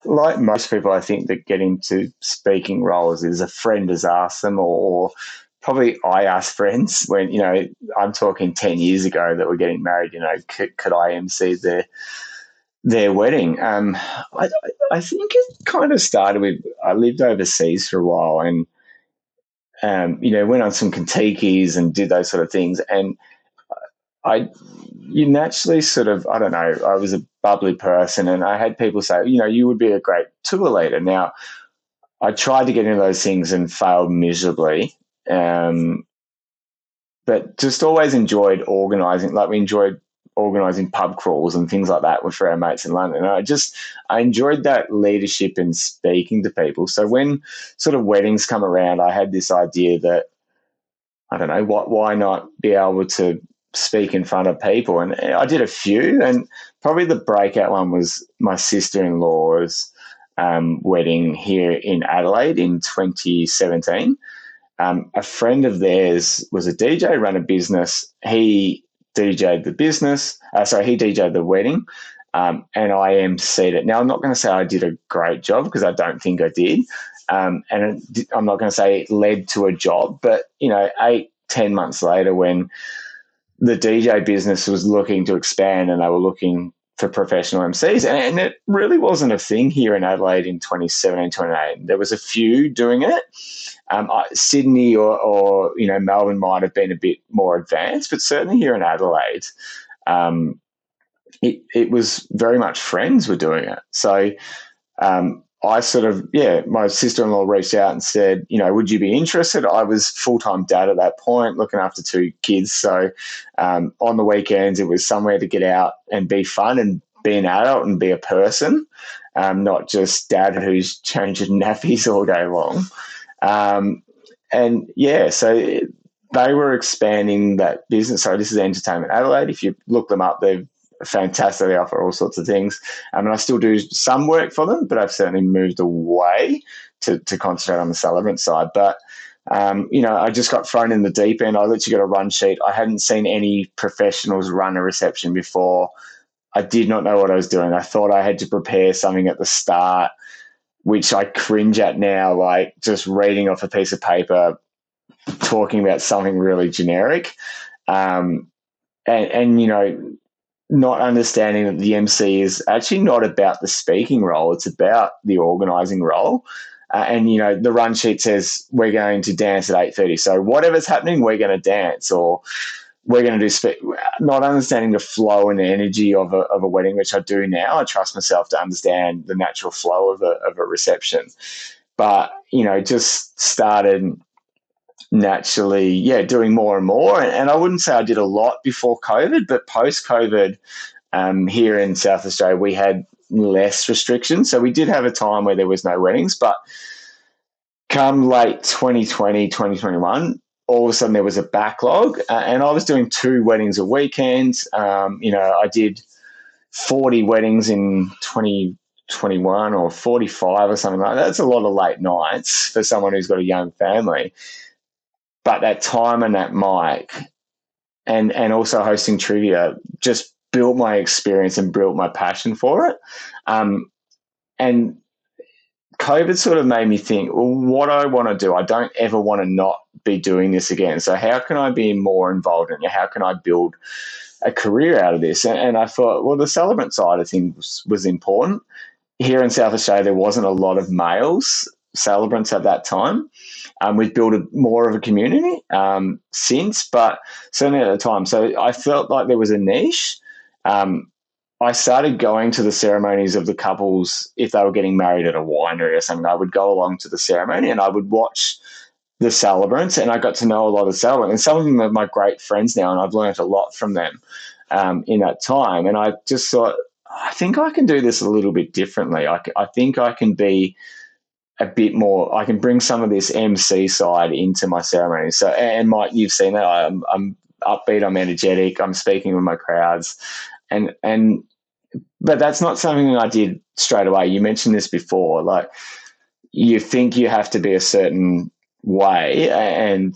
Like most people, I think that get into speaking roles is a friend has asked them, or probably I asked friends when, I'm talking 10 years ago that we're getting married, could I MC their wedding? I think it kind of started with, I lived overseas for a while and, went on some Kentucky's and did those sort of things. And you naturally sort of, I don't know, I was a bubbly person, and I had people say, you would be a great tour leader. Now, I tried to get into those things and failed miserably, but just always enjoyed organising. Like, we enjoyed organising pub crawls and things like that for our mates in London. And I enjoyed that leadership and speaking to people. So when sort of weddings come around, I had this idea that, I don't know, why not be able to speak in front of people? And I did a few, and probably the breakout one was my sister-in-law's wedding here in Adelaide in 2017. A friend of theirs was a DJ, ran a business. He DJ'd the business. He DJ'd the wedding, and I emceed it. Now, I'm not going to say I did a great job, because I don't think I did. And I'm not going to say it led to a job, but 8-10 months later, when the DJ business was looking to expand and they were looking for professional MCs, and it really wasn't a thing here in Adelaide in 2017, 2018. There was a few doing it. Sydney or Melbourne might have been a bit more advanced, but certainly here in Adelaide, it was very much friends were doing it. So I sort of, my sister-in-law reached out and said, would you be interested? I was full-time dad at that point, looking after 2 kids. So on the weekends, it was somewhere to get out and be fun and be an adult and be a person, not just dad who's changing nappies all day long. So they were expanding that business. So this is Entertainment Adelaide. If you look them up, they're fantastic. They offer all sorts of things. And I still do some work for them, but I've certainly moved away to concentrate on the celebrant side. But, I just got thrown in the deep end. I literally got a run sheet. I hadn't seen any professionals run a reception before. I did not know what I was doing. I thought I had to prepare something at the start, which I cringe at now, like just reading off a piece of paper, talking about something really generic. Not understanding that the MC is actually not about the speaking role. It's about the organising role. The run sheet says we're going to dance at 8:30. So whatever's happening, we're going to dance, or we're going to do not understanding the flow and the energy of a wedding, which I do now. I trust myself to understand the natural flow of a reception. But, just started naturally, doing more and more. And I wouldn't say I did a lot before COVID, but post-COVID, here in South Australia, we had less restrictions. So we did have a time where there was no weddings, but come late 2020, 2021, all of a sudden there was a backlog, and I was doing 2 weddings a weekend. I did 40 weddings in 2021 or 45 or something like that. That's a lot of late nights for someone who's got a young family. But that time and that mic and also hosting trivia just built my experience and built my passion for it. And COVID sort of made me think, well, what I want to do, I don't ever want to not be doing this again. So how can I be more involved in it? How can I build a career out of this? And I thought, well, the celebrant side of things was important. Here in South Australia, there wasn't a lot of males celebrants at that time. We've built more of a community since, but certainly at the time. So I felt like there was a niche, I started going to the ceremonies of the couples if they were getting married at a winery or something. I would go along to the ceremony and I would watch the celebrants, and I got to know a lot of celebrants. And some of them are my great friends now, and I've learned a lot from them in that time. And I just thought, I think I can do this a little bit differently. I think I can be a bit more, I can bring some of this MC side into my ceremony. So, and Mike, you've seen that. I'm upbeat, I'm energetic, I'm speaking with my crowds. But that's not something I did straight away. You mentioned this before, like you think you have to be a certain way, and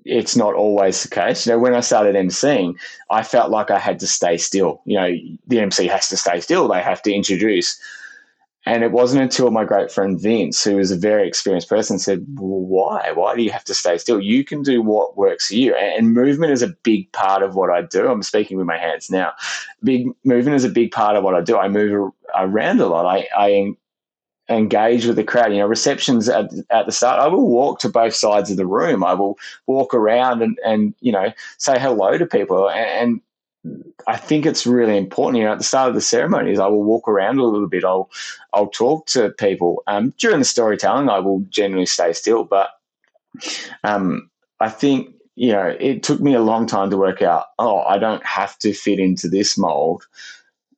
it's not always the case. When I started emceeing, I felt like I had to stay still. The MC has to stay still. They have to introduce. And it wasn't until my great friend Vince, who was a very experienced person, said, well, why? Why do you have to stay still? You can do what works for you. And movement is a big part of what I do. I'm speaking with my hands now. Movement is a big part of what I do. I move around a lot. I engage with the crowd. Receptions at the start, I will walk to both sides of the room. I will walk around and say hello to people. And I think it's really important. At the start of the ceremonies, I will walk around a little bit. I'll talk to people. During the storytelling, I will generally stay still. But I think it took me a long time to work out. Oh, I don't have to fit into this mold.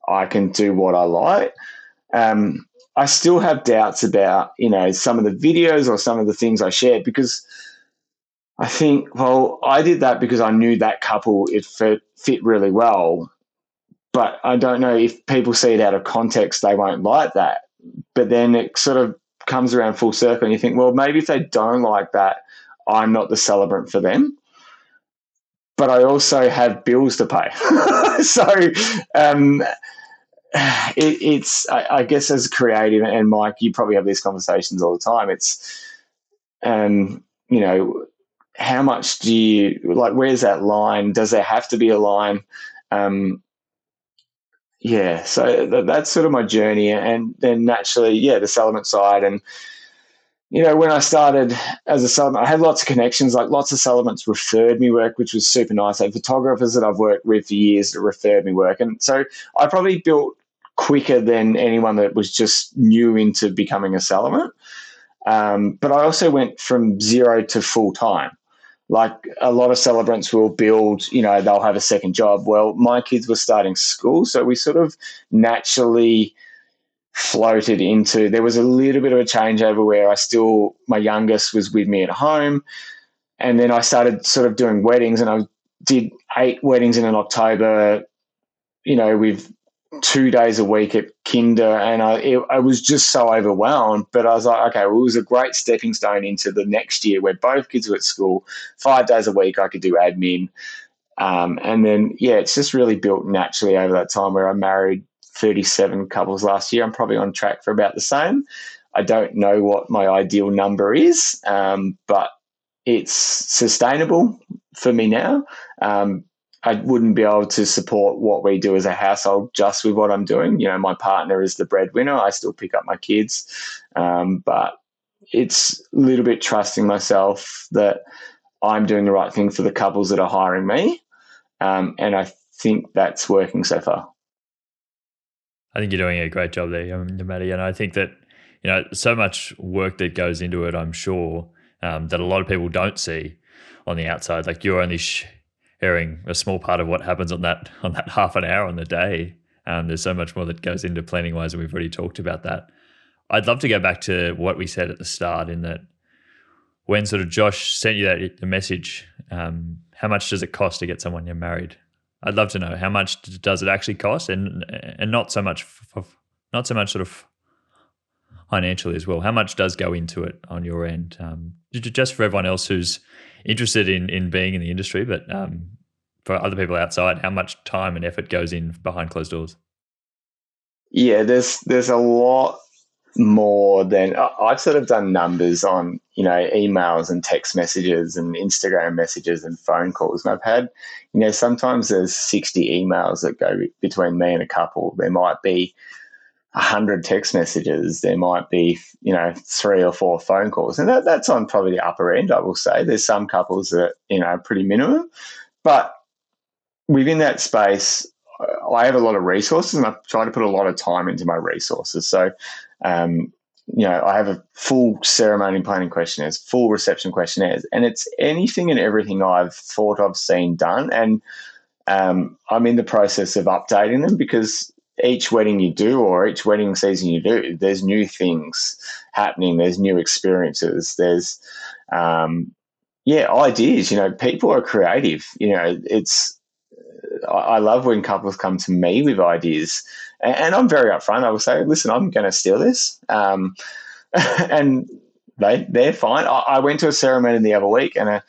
I can do what I like. I still have doubts about some of the videos or some of the things I shared, because I think, well, I did that because I knew that couple, it fit really well. But I don't know, if people see it out of context, they won't like that. But then it sort of comes around full circle and you think, well, maybe if they don't like that, I'm not the celebrant for them. But I also have bills to pay. So I guess as creative, and Mike, you probably have these conversations all the time. It's, how much do you, like, where's that line? Does there have to be a line? So that's sort of my journey. And then naturally, the celebrant side. And, when I started as a celebrant, I had lots of connections, like lots of celebrants referred me work, which was super nice. I had photographers that I've worked with for years that referred me work. And so I probably built quicker than anyone that was just new into becoming a celebrant. But I also went from zero to full time. Like a lot of celebrants will build, they'll have a second job. Well, my kids were starting school, so we sort of naturally floated into, there was a little bit of a changeover where my youngest was with me at home. And then I started sort of doing weddings, and I did 8 weddings in October, with 2 days a week at kinder, and I was just so overwhelmed. But I was like, okay, well, it was a great stepping stone into the next year where both kids were at school, 5 days a week I could do admin. And then, it's just really built naturally over that time, where I married 37 couples last year. I'm probably on track for about the same. I don't know what my ideal number is, but it's sustainable for me now. I wouldn't be able to support what we do as a household just with what I'm doing. My partner is the breadwinner. I still pick up my kids. But it's a little bit trusting myself that I'm doing the right thing for the couples that are hiring me. And I think that's working so far. I think you're doing a great job there, Matty. And I think that, so much work that goes into it, I'm sure, that a lot of people don't see on the outside. Like, you're only sharing a small part of what happens on that half an hour on the day. There's so much more that goes into planning wise, and we've already talked about that. I'd love to go back to what we said at the start, in that when sort of Josh sent you the message, how much does it cost to get someone you're married? I'd love to know, how much does it actually cost, and not so much sort of financially as well. How much does go into it on your end? Just for everyone else who's interested in being in the industry, but for other people outside, how much time and effort goes in behind closed doors? Yeah, there's a lot more than I've sort of done numbers on, emails and text messages and Instagram messages and phone calls. And I've had, sometimes there's 60 emails that go between me and a couple. There might be 100 text messages. There might be, 3 or 4 phone calls. And that's on probably the upper end, I will say. There's some couples that, are pretty minimum. But within that space, I have a lot of resources, and I try to put a lot of time into my resources. So, I have a full ceremony planning questionnaires, full reception questionnaires, and it's anything and everything I've thought I've seen done. And I'm in the process of updating them, because each wedding you do, or each wedding season you do, there's new things happening. There's new experiences. There's, ideas. People are creative. I love when couples come to me with ideas, and I'm very upfront. I will say, listen, I'm going to steal this. And they're fine. I went to a ceremony the other week, and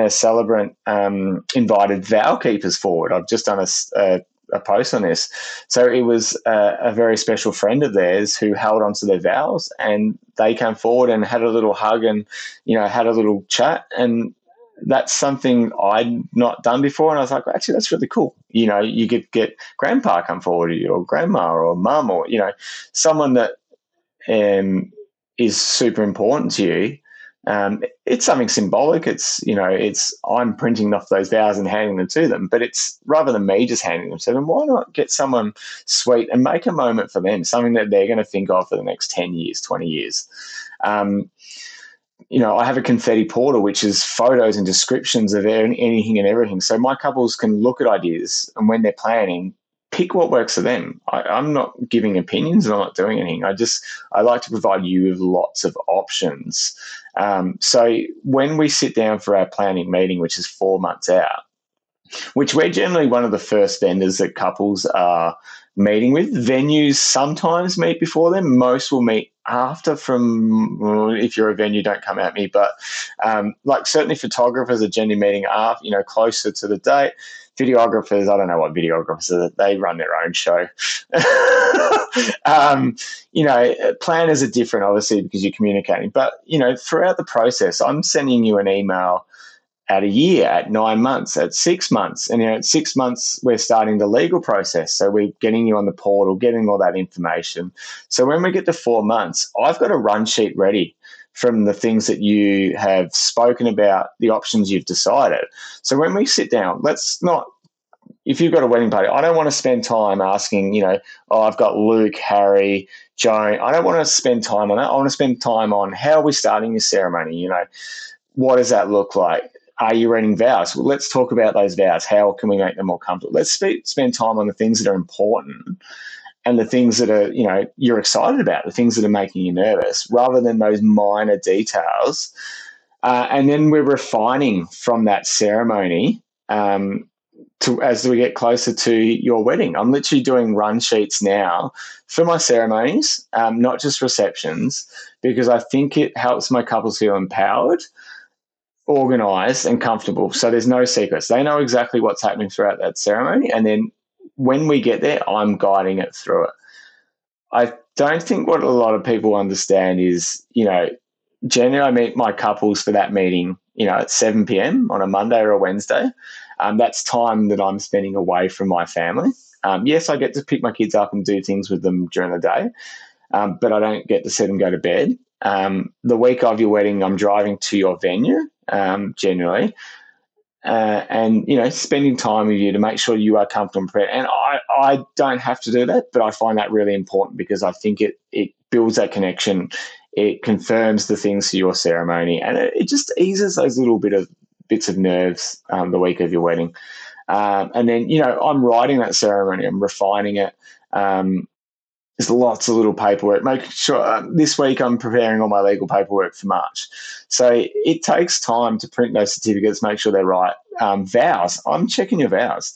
a celebrant invited vow keepers forward. I've just done a post on this. So it was a very special friend of theirs who held onto their vows, and they came forward and had a little hug and, had a little chat. And that's something I'd not done before. And I was like, well, actually, that's really cool. You could get grandpa come forward to you, or grandma, or mum, or, someone that is super important to you. It's something symbolic. It's I'm printing off those vows and handing them to them, but it's rather than me just handing them to them, why not get someone sweet and make a moment for them, something that they're going to think of for the next 10 years, 20 years. I have a confetti portal, which is photos and descriptions of anything and everything. So my couples can look at ideas, and when they're planning, pick what works for them. I'm not giving opinions, and I'm not doing anything. I like to provide you with lots of options. So when we sit down for our planning meeting, which is 4 months out, which we're generally one of the first vendors that couples are meeting with. Venues sometimes meet before them. Most will meet after. If you're a venue, don't come at me. But certainly photographers are generally meeting after, closer to the date. Videographers, I don't know what videographers are. They run their own show. Planners are different, obviously, because you're communicating. But, throughout the process, I'm sending you an email at a year, at 9 months, at 6 months. And, at 6 months, we're starting the legal process. So we're getting you on the portal, getting all that information. So when we get to 4 months, I've got a run sheet ready from the things that you have spoken about, the options you've decided. So when we sit down, if you've got a wedding party, I don't want to spend time asking, I've got Luke, Harry, Joan. I don't want to spend time on that. I want to spend time on, how are we starting your ceremony? What does that look like? Are you reading vows? Well, let's talk about those vows. How can we make them more comfortable? Let's spend time on the things that are important, and the things that are, you're excited about, the things that are making you nervous, rather than those minor details. And then we're refining from that ceremony as we get closer to your wedding. I'm literally doing run sheets now for my ceremonies, not just receptions, because I think it helps my couples feel empowered, organised, and comfortable. So there's no secrets. They know exactly what's happening throughout that ceremony. And then when we get there, I'm guiding it through it. I don't think what a lot of people understand is, generally I meet my couples for that meeting, at 7 p.m. on a Monday or a Wednesday. That's time that I'm spending away from my family. Yes, I get to pick my kids up and do things with them during the day, but I don't get to see them go to bed. The week of your wedding, I'm driving to your venue, generally, and spending time with you to make sure you are comfortable and prepared. And I don't have to do that, but I find that really important, because I think it builds that connection. It confirms the things for your ceremony, and it just eases those little bits of nerves the week of your wedding. And then I'm writing that ceremony, I'm refining it. There's lots of little paperwork. Make sure this week I'm preparing all my legal paperwork for March. So it takes time to print those certificates, make sure they're right. Vows, I'm checking your vows.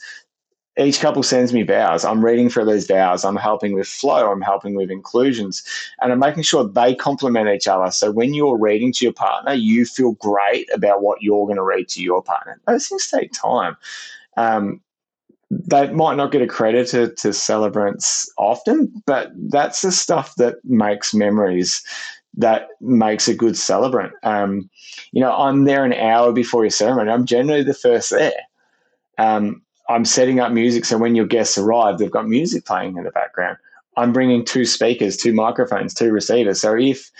Each couple sends me vows. I'm reading through those vows. I'm helping with flow. I'm helping with inclusions. And I'm making sure they complement each other. So when you're reading to your partner, you feel great about what you're going to read to your partner. Those things take time. They might not get accredited to celebrants often, but that's the stuff that makes memories, that makes a good celebrant. I'm there an hour before your ceremony. I'm generally the first there. I'm setting up music, so when your guests arrive, they've got music playing in the background. I'm bringing 2 speakers, 2 microphones, 2 receivers. So if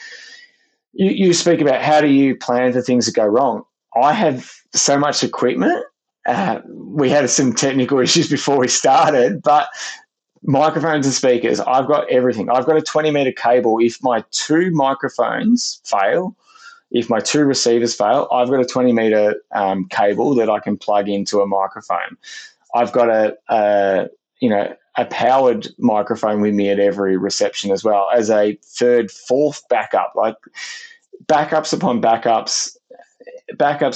you speak about how do you plan for things that go wrong, I have so much equipment. we had some technical issues before we started, but microphones and speakers, I've got everything. I've got a 20-meter cable. If my two microphones fail, if my two receivers fail, I've got a 20-meter cable that I can plug into a microphone. I've got a powered microphone with me at every reception as well as a third, fourth backup, like backups upon backups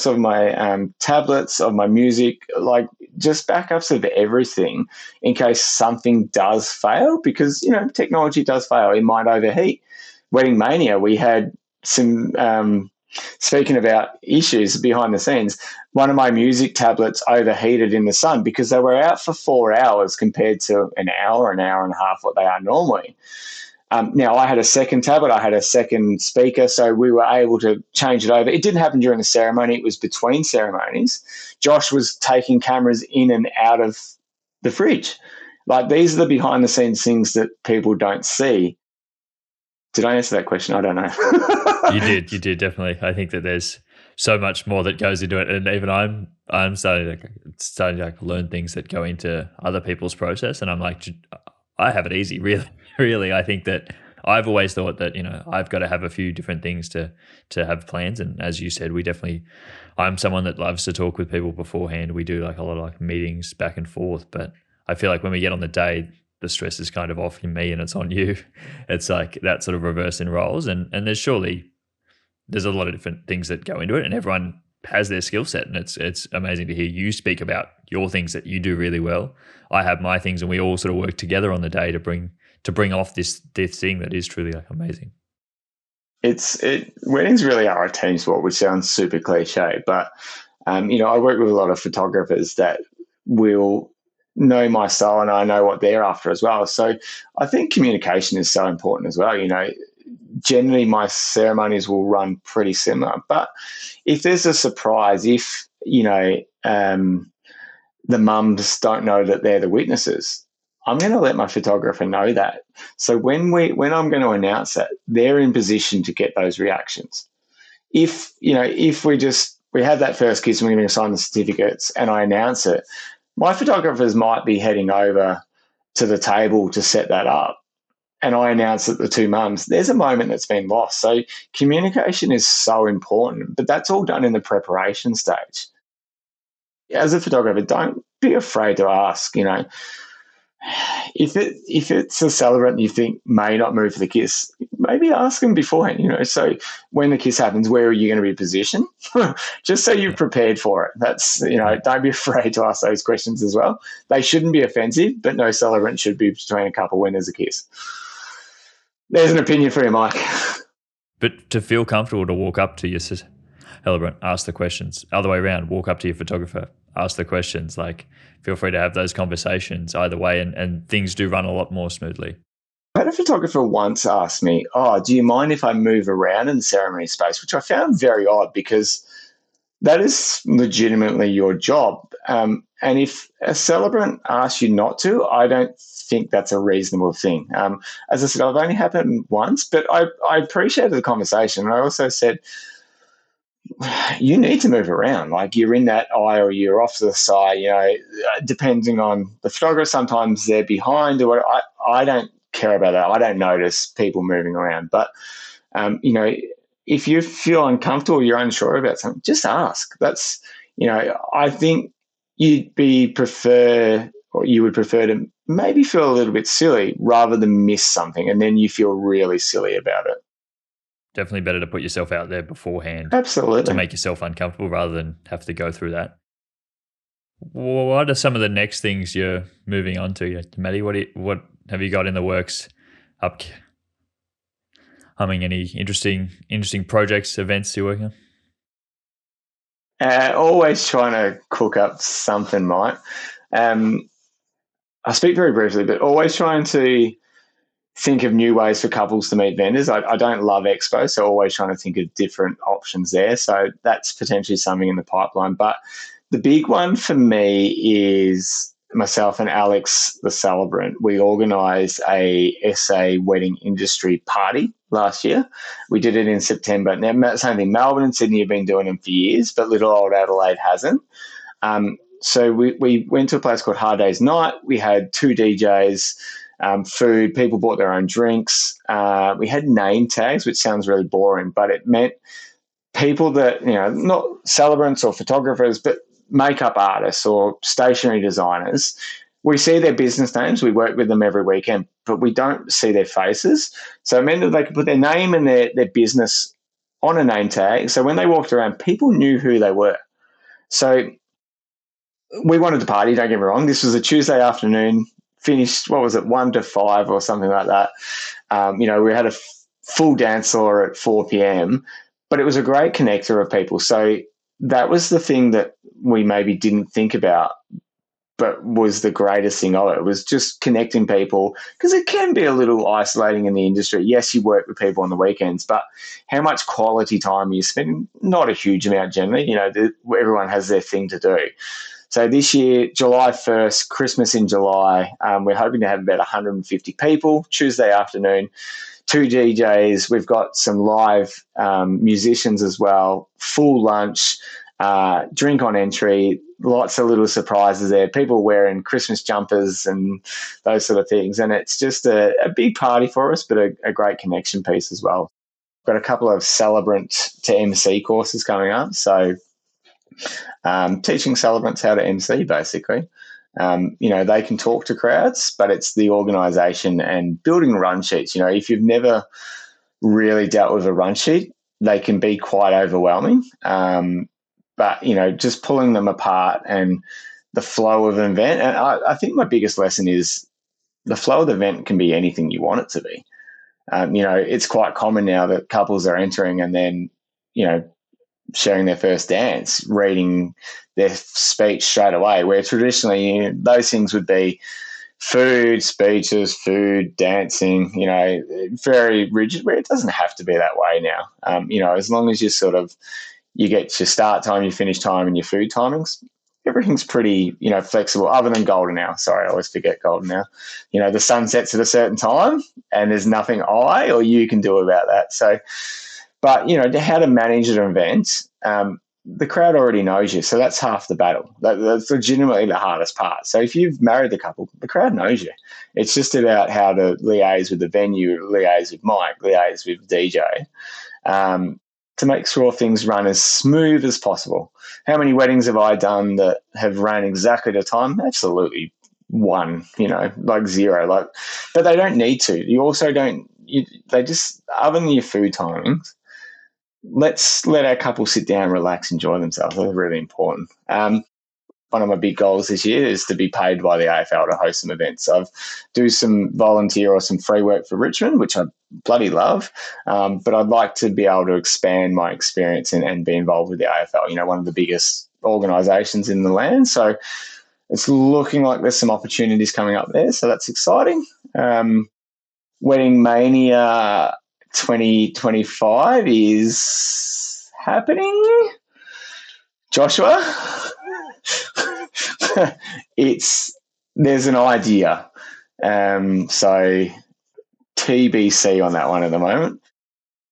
of my tablets, of my music, like just backups of everything in case something does fail, because, technology does fail. It might overheat. Wedding Mania, we had some, speaking about issues behind the scenes, one of my music tablets overheated in the sun because they were out for 4 hours compared to an hour and a half, what they are normally. Now, I had a second tablet, I had a second speaker, so we were able to change it over. It didn't happen during the ceremony, it was between ceremonies. Josh was taking cameras in and out of the fridge. Like, these are the behind the scenes things that people don't see. Did I answer that question? I don't know. You did definitely. I think that there's so much more that goes into it, and even I'm starting to learn things that go into other people's process, and I'm like, I have it easy, really. Really, I think that I've always thought that, I've got to have a few different things to have plans. And as you said, I'm someone that loves to talk with people beforehand. We do like a lot of like meetings back and forth, but I feel like when we get on the day, the stress is kind of off in me and it's on you. It's like that sort of reverse in roles. And there's a lot of different things that go into it, and everyone has their skill set, and it's amazing to hear you speak about your things that you do really well. I have my things, and we all sort of work together on the day to bring off this thing that is truly like amazing. Weddings really are a team sport, which sounds super cliche, but I work with a lot of photographers that will know my style and I know what they're after as well. So I think communication is so important as well. Generally my ceremonies will run pretty similar, but if there's a surprise, if the mums don't know that they're the witnesses, I'm going to let my photographer know that. So when I'm going to announce that, they're in position to get those reactions. If we have that first kiss and we're going to sign the certificates and I announce it, my photographers might be heading over to the table to set that up, and I announce that the two mums, there's a moment that's been lost. So communication is so important, but that's all done in the preparation stage. As a photographer, don't be afraid to ask, if it's a celebrant you think may not move for the kiss, maybe ask them beforehand, so when the kiss happens, where are you going to be positioned? Just so you're prepared for it. That's, don't be afraid to ask those questions as well. They shouldn't be offensive, but no celebrant should be between a couple when there's a kiss. There's an opinion for you, Mike. But to feel comfortable to walk up to your celebrant, ask the questions. Other way around, walk up to your photographer, ask the questions. Like, feel free to have those conversations either way, and things do run a lot more smoothly. I had a photographer once ask me, do you mind if I move around in the ceremony space? Which I found very odd, because that is legitimately your job. And if a celebrant asks you not to, I don't think that's a reasonable thing. As I said, I've only happened once, but I appreciated the conversation. I also said, you need to move around. Like, you're in that eye or you're off to the side, depending on the photographer. Sometimes they're behind or whatever. I don't care about that. I don't notice people moving around. But, if you feel uncomfortable, you're unsure about something, just ask. That's, I think you would prefer to maybe feel a little bit silly rather than miss something and then you feel really silly about it. Definitely better to put yourself out there beforehand. Absolutely. To make yourself uncomfortable rather than have to go through that. What are some of the next things you're moving on to, Matty? What have you got in the works upcoming? Any interesting projects, events you're working on? Always trying to cook up something, Mike. I speak very briefly, but always trying to think of new ways for couples to meet vendors. I don't love expos, so always trying to think of different options there. So that's potentially something in the pipeline. But the big one for me is myself and Alex, the celebrant. We organised a SA wedding industry party last year. We did it in September. Now, same thing, Melbourne and Sydney have been doing them for years, but little old Adelaide hasn't. So we went to a place called Hard Day's Night. We had 2 DJs, food, people bought their own drinks. We had name tags, which sounds really boring, but it meant people that, not celebrants or photographers, but makeup artists or stationery designers. We see their business names. We work with them every weekend, but we don't see their faces. So it meant that they could put their name and their business on a name tag. So when they walked around, people knew who they were. So we wanted to party, don't get me wrong. This was a Tuesday afternoon, finished, 1 to 5 or something like that. We had a full dance floor at 4 p.m., but it was a great connector of people. So that was the thing that we maybe didn't think about, but was the greatest thing of it. It was just connecting people, because it can be a little isolating in the industry. Yes, you work with people on the weekends, but how much quality time are you spending? Not a huge amount generally. Everyone has their thing to do. So this year, July 1st, Christmas in July, we're hoping to have about 150 people, Tuesday afternoon, 2 DJs. We've got some live musicians as well, full lunch, drink on entry, lots of little surprises there. People wearing Christmas jumpers and those sort of things. And it's just a big party for us, but a great connection piece as well. Got a couple of celebrant to MC courses coming up. So teaching celebrants how to MC, basically. They can talk to crowds, but it's the organisation and building run sheets. If you've never really dealt with a run sheet, they can be quite overwhelming. But, just pulling them apart and the flow of an event. And I think my biggest lesson is the flow of the event can be anything you want it to be. It's quite common now that couples are entering and then, sharing their first dance, reading their speech straight away, where traditionally those things would be food, speeches, food, dancing, very rigid, where it doesn't have to be that way now. As long as you get your start time, your finish time, and your food timings, everything's pretty, flexible, other than golden hour. Sorry, I always forget golden hour. The sun sets at a certain time and there's nothing I or you can do about that. So, but, how to manage an event, the crowd already knows you. So that's half the battle. That's legitimately the hardest part. So if you've married the couple, the crowd knows you. It's just about how to liaise with the venue, liaise with Mike, liaise with DJ, to make sure things run as smooth as possible. How many weddings have I done that have run exactly to time? Absolutely one, like zero. But they don't need to. You also don't. They just, other than your food timings, let's let our couple sit down, relax, enjoy themselves. That's really important. One of my big goals this year is to be paid by the AFL to host some events. So I do some volunteer or some free work for Richmond, which I bloody love. But I'd like to be able to expand my experience and be involved with the AFL, one of the biggest organisations in the land. So it's looking like there's some opportunities coming up there. So that's exciting. Wedding Mania 2025 is happening. Joshua, there's an idea. So TBC on that one at the moment.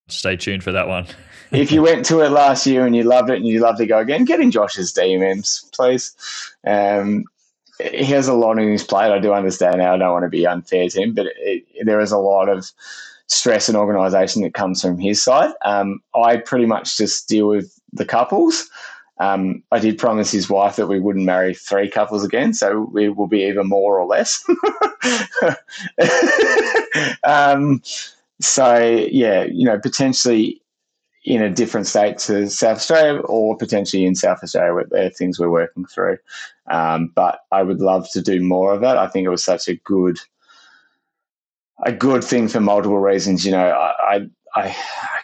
Stay tuned for that one. If you went to it last year and you loved it and you'd love to go again, get in Josh's DMs, please. He has a lot on his plate. I do understand now. I don't want to be unfair to him, but there is a lot of stress and organisation that comes from his side. I pretty much just deal with the couples. I did promise his wife that we wouldn't marry 3 couples again, so we will be either more or less. Potentially in a different state to South Australia, or potentially in South Australia, where there are things we're working through. But I would love to do more of that. I think it was such a good thing for multiple reasons. I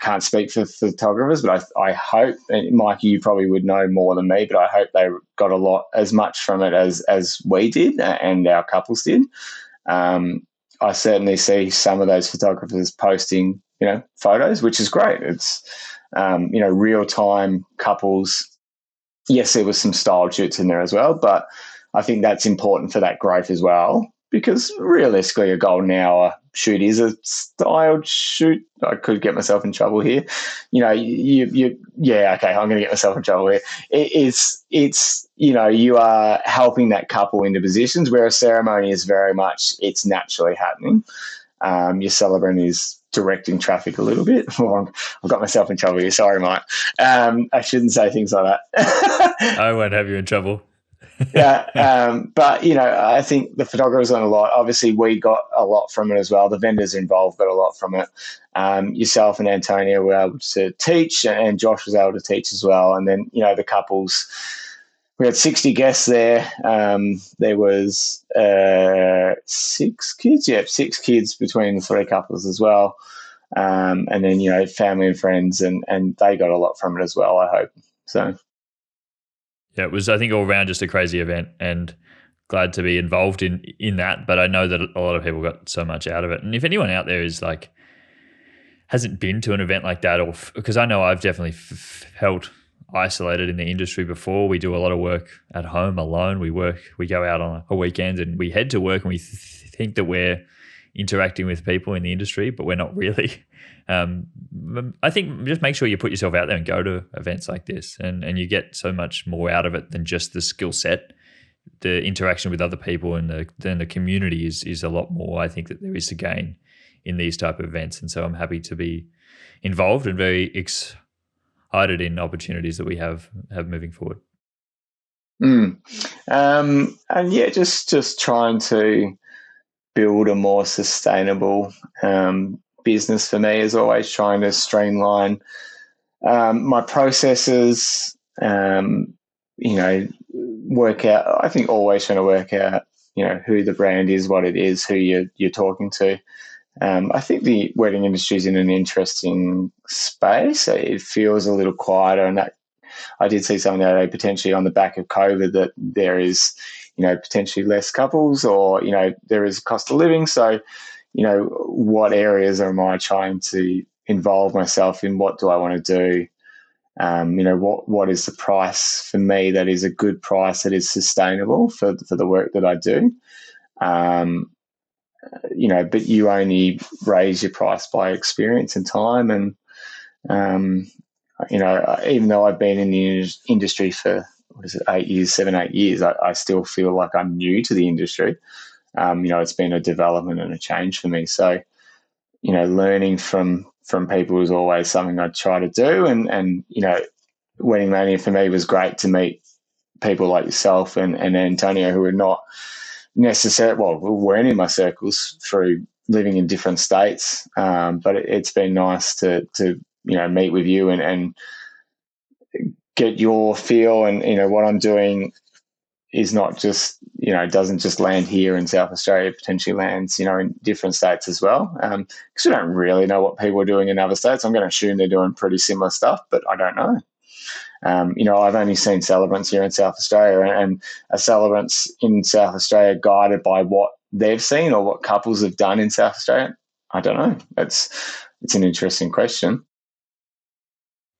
can't speak for photographers, but I hope, and Mikey, you probably would know more than me, but I hope they got as much from it as we did and our couples did. I certainly see some of those photographers posting, photos, which is great. It's, real-time couples. Yes, there was some style shoots in there as well, but I think that's important for that growth as well, because realistically a golden hour shoot is a styled shoot. I could get myself in trouble here. Yeah, okay, I'm going to get myself in trouble here. It's you are helping that couple into positions where a ceremony is very much, it's naturally happening. Your celebrant is directing traffic a little bit. Well, I've got myself in trouble here. Sorry, Mike. I shouldn't say things like that. I won't have you in trouble. Yeah, but I think the photographers learn a lot. Obviously, we got a lot from it as well. The vendors involved got a lot from it. Yourself and Antonio were able to teach, and Josh was able to teach as well. And then the couples. We had 60 guests there. There was 6 kids. Yeah, 6 kids between the 3 couples as well. And then family and friends, and they got a lot from it as well, I hope. So. Yeah, it was, I think, all around just a crazy event, and glad to be involved in that. But I know that a lot of people got so much out of it. And if anyone out there is like, hasn't been to an event like that, or because I know I've definitely felt isolated in the industry before. We do a lot of work at home alone. We go out on a weekend and we head to work, and we think that we're interacting with people in the industry, but we're not really. I think just make sure you put yourself out there and go to events like this, and you get so much more out of it than just the skill set. The interaction with other people and then the community is a lot more, I think, that there is to gain in these type of events. And so I'm happy to be involved and very excited in opportunities that we have moving forward. And yeah, just trying to build a more sustainable business for me is always trying to streamline my processes, work out, I think always trying to work out, who the brand is, what it is, who you're talking to. I think the wedding industry is in an interesting space. It feels a little quieter, and that I did see something the other day, potentially on the back of COVID, that there is, potentially less couples, or, there is cost of living. So, what areas am I trying to involve myself in? What do I want to do? What is the price for me that is a good price, that is sustainable for the work that I do? But you only raise your price by experience and time. And, even though I've been in the industry for, 8 years, I still feel like I'm new to the industry. It's been a development and a change for me. So, learning from people is always something I try to do. And Wedding Mania for me was great to meet people like yourself and Antonio, who are not necessarily, weren't in my circles through living in different states. But it's been nice to meet with you and get your feel. And, what I'm doing is not just, doesn't just land here in South Australia, it potentially lands, in different states as well. Because we don't really know what people are doing in other states. I'm going to assume they're doing pretty similar stuff, but I don't know. I've only seen celebrants here in South Australia, and are celebrants in South Australia guided by what they've seen or what couples have done in South Australia? I don't know. It's an interesting question.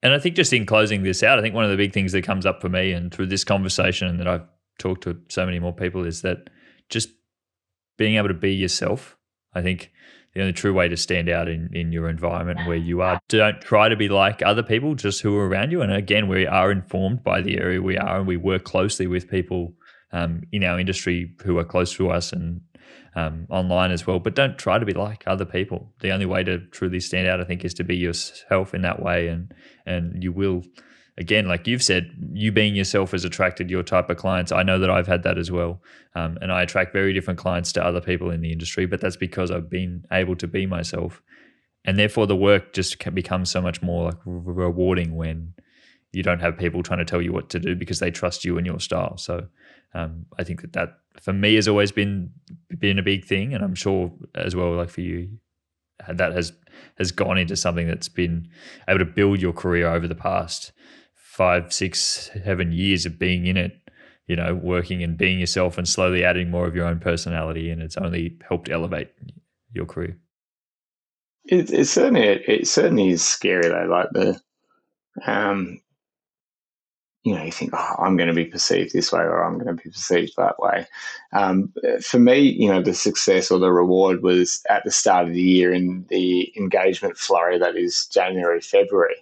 And I think just in closing this out, I think one of the big things that comes up for me and through this conversation, and that I've talked to so many more people, is that just being able to be yourself. I think the only true way to stand out in your environment where you are, don't try to be like other people just who are around you. And again, we are informed by the area we are, and we work closely with people in our industry who are close to us and online as well. But don't try to be like other people. The only way to truly stand out, I think, is to be yourself in that way. And you will, again, like you've said, you being yourself has attracted your type of clients. I know that I've had that as well. And I attract very different clients to other people in the industry, but that's because I've been able to be myself. And therefore the work just can become so much more like rewarding when you don't have people trying to tell you what to do because they trust you and your style. So I think that for me has always been a big thing. And I'm sure as well, like for you, that has gone into something that's been able to build your career over the past 5, 6, 7 years of being in it, working and being yourself and slowly adding more of your own personality. And it's only helped elevate your career. It certainly is scary though. Like you think, oh, I'm going to be perceived this way or I'm going to be perceived that way. For me, the success or the reward was at the start of the year in the engagement flurry that is January, February.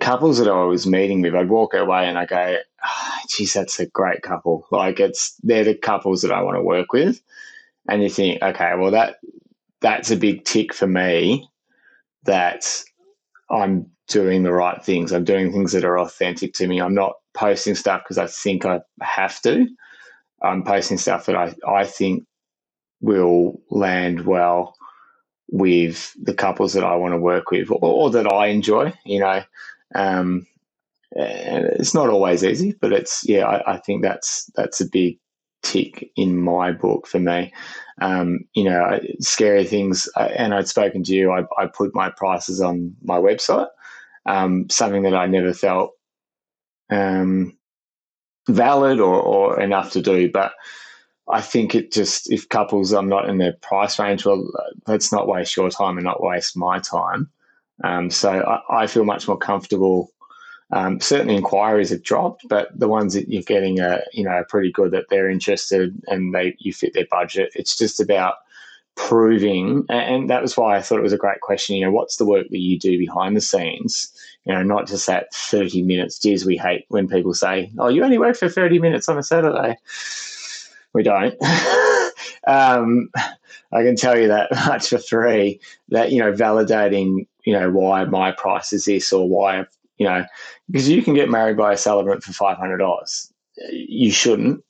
Couples that I was meeting with, I'd walk away and I go, oh, geez, that's a great couple. Like they're the couples that I want to work with. And you think, okay, well that's a big tick for me that I'm doing the right things. I'm doing things that are authentic to me. I'm not posting stuff because I think I have to. I'm posting stuff that I think will land well with the couples that I want to work with or that I enjoy, and it's not always easy, but I think that's a big tick in my book for me. Scary things, and I'd spoken to you, I put my prices on my website, something that I never felt valid or enough to do, but I think if couples, I'm not in their price range, well, let's not waste your time and not waste my time. So I feel much more comfortable. Certainly inquiries have dropped, but the ones that you're getting are pretty good, that they're interested and you fit their budget. It's just about proving, and that was why I thought it was a great question. What's the work that you do behind the scenes? Not just that 30 minutes. Geez, we hate when people say, "Oh, you only work for 30 minutes on a Saturday." We don't. I can tell you that much for free. That validating why my price is this or why because you can get married by a celebrant for $500. You shouldn't.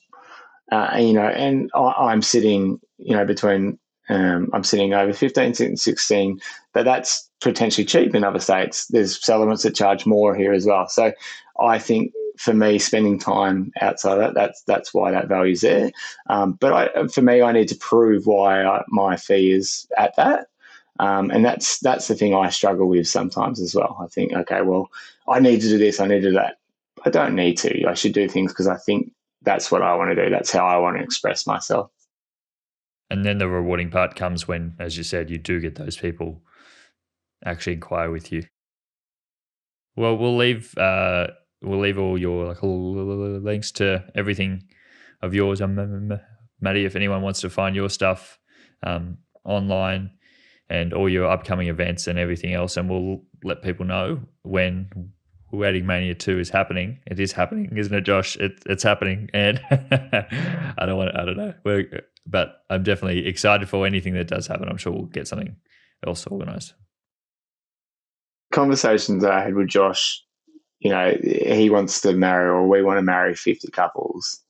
And I'm sitting between. I'm sitting over 15 and 16, but that's potentially cheap in other states. There's celebrants that charge more here as well. So I think for me, spending time outside of that's why that value's there. But for me, I need to prove why my fee is at that. And that's the thing I struggle with sometimes as well. I think, okay, well, I need to do this, I need to do that. I don't need to. I should do things because I think that's what I want to do. That's how I want to express myself. And then the rewarding part comes when, as you said, you do get those people actually inquire with you. Well, we'll leave all your links to everything of yours. Matty, if anyone wants to find your stuff online and all your upcoming events and everything else, and we'll let people know when Wedding Mania 2 is happening. It is happening, isn't it, Josh? It's happening, and I don't know. But I'm definitely excited for anything that does happen. I'm sure we'll get something else organised. Conversations that I had with Josh, he wants to marry, or we want to marry 50 couples.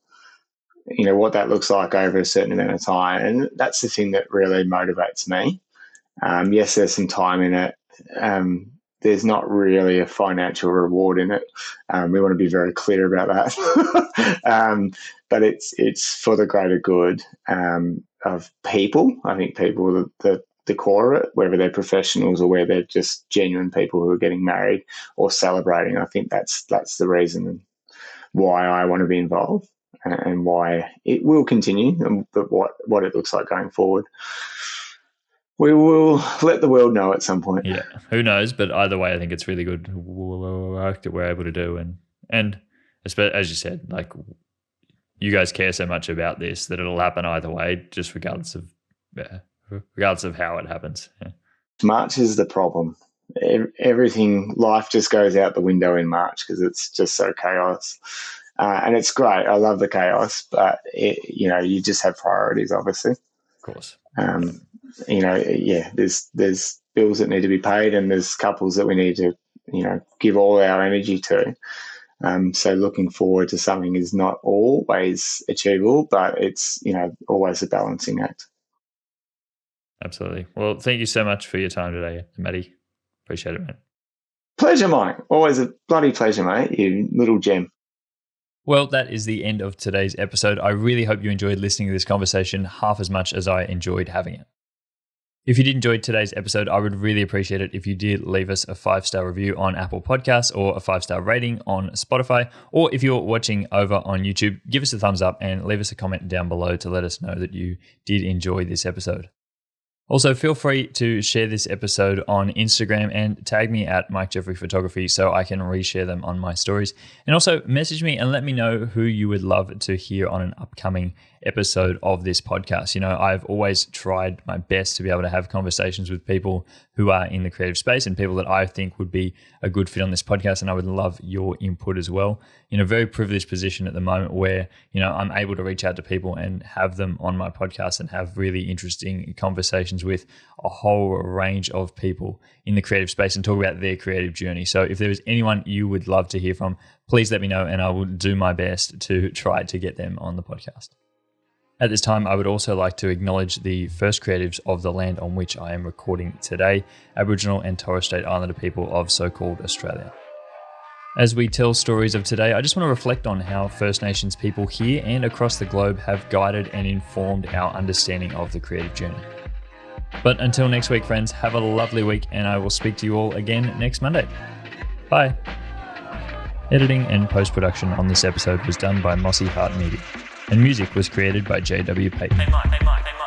What that looks like over a certain amount of time, and that's the thing that really motivates me. Yes, there's some time in it. There's not really a financial reward in it. We want to be very clear about that. But it's for the greater good of people. I think people are the core of it, whether they're professionals or whether they're just genuine people who are getting married or celebrating. I think that's the reason why I want to be involved and why it will continue, but what it looks like going forward. We will let the world know at some point. Yeah, who knows? But either way, I think it's really good work that we're able to do, and as you said, like you guys care so much about this that it'll happen either way, just regardless of how it happens. Yeah. March is the problem. Everything, life just goes out the window in March because it's just so chaos. And it's great. I love the chaos, but you just have priorities, obviously. Of course. There's bills that need to be paid, and there's couples that we need to, give all our energy to. So looking forward to something is not always achievable, but it's, always a balancing act. Absolutely. Well, thank you so much for your time today, Matty. Appreciate it, mate. Pleasure, Mike. Always a bloody pleasure, mate. You little gem. Well, that is the end of today's episode. I really hope you enjoyed listening to this conversation half as much as I enjoyed having it. If you did enjoy today's episode, I would really appreciate it if you did leave us a 5-star review on Apple Podcasts or a 5-star rating on Spotify. Or if you're watching over on YouTube, give us a thumbs up and leave us a comment down below to let us know that you did enjoy this episode. Also, feel free to share this episode on Instagram and tag me at Mike Jeffrey Photography so I can reshare them on my stories. And also message me and let me know who you would love to hear on an upcoming episode of this podcast. You know, I've always tried my best to be able to have conversations with people who are in the creative space and people that I think would be a good fit on this podcast. And I would love your input as well. In a very privileged position at the moment where, you know, I'm able to reach out to people and have them on my podcast and have really interesting conversations with a whole range of people in the creative space and talk about their creative journey. So if there is anyone you would love to hear from, please let me know and I will do my best to try to get them on the podcast. At this time, I would also like to acknowledge the first creatives of the land on which I am recording today, Aboriginal and Torres Strait Islander people of so-called Australia. As we tell stories of today, I just want to reflect on how First Nations people here and across the globe have guided and informed our understanding of the creative journey. But until next week, friends, have a lovely week and I will speak to you all again next Monday. Bye. Editing and post-production on this episode was done by Mossy Heart Media, and music was created by J.W. Payton. Hey Mike.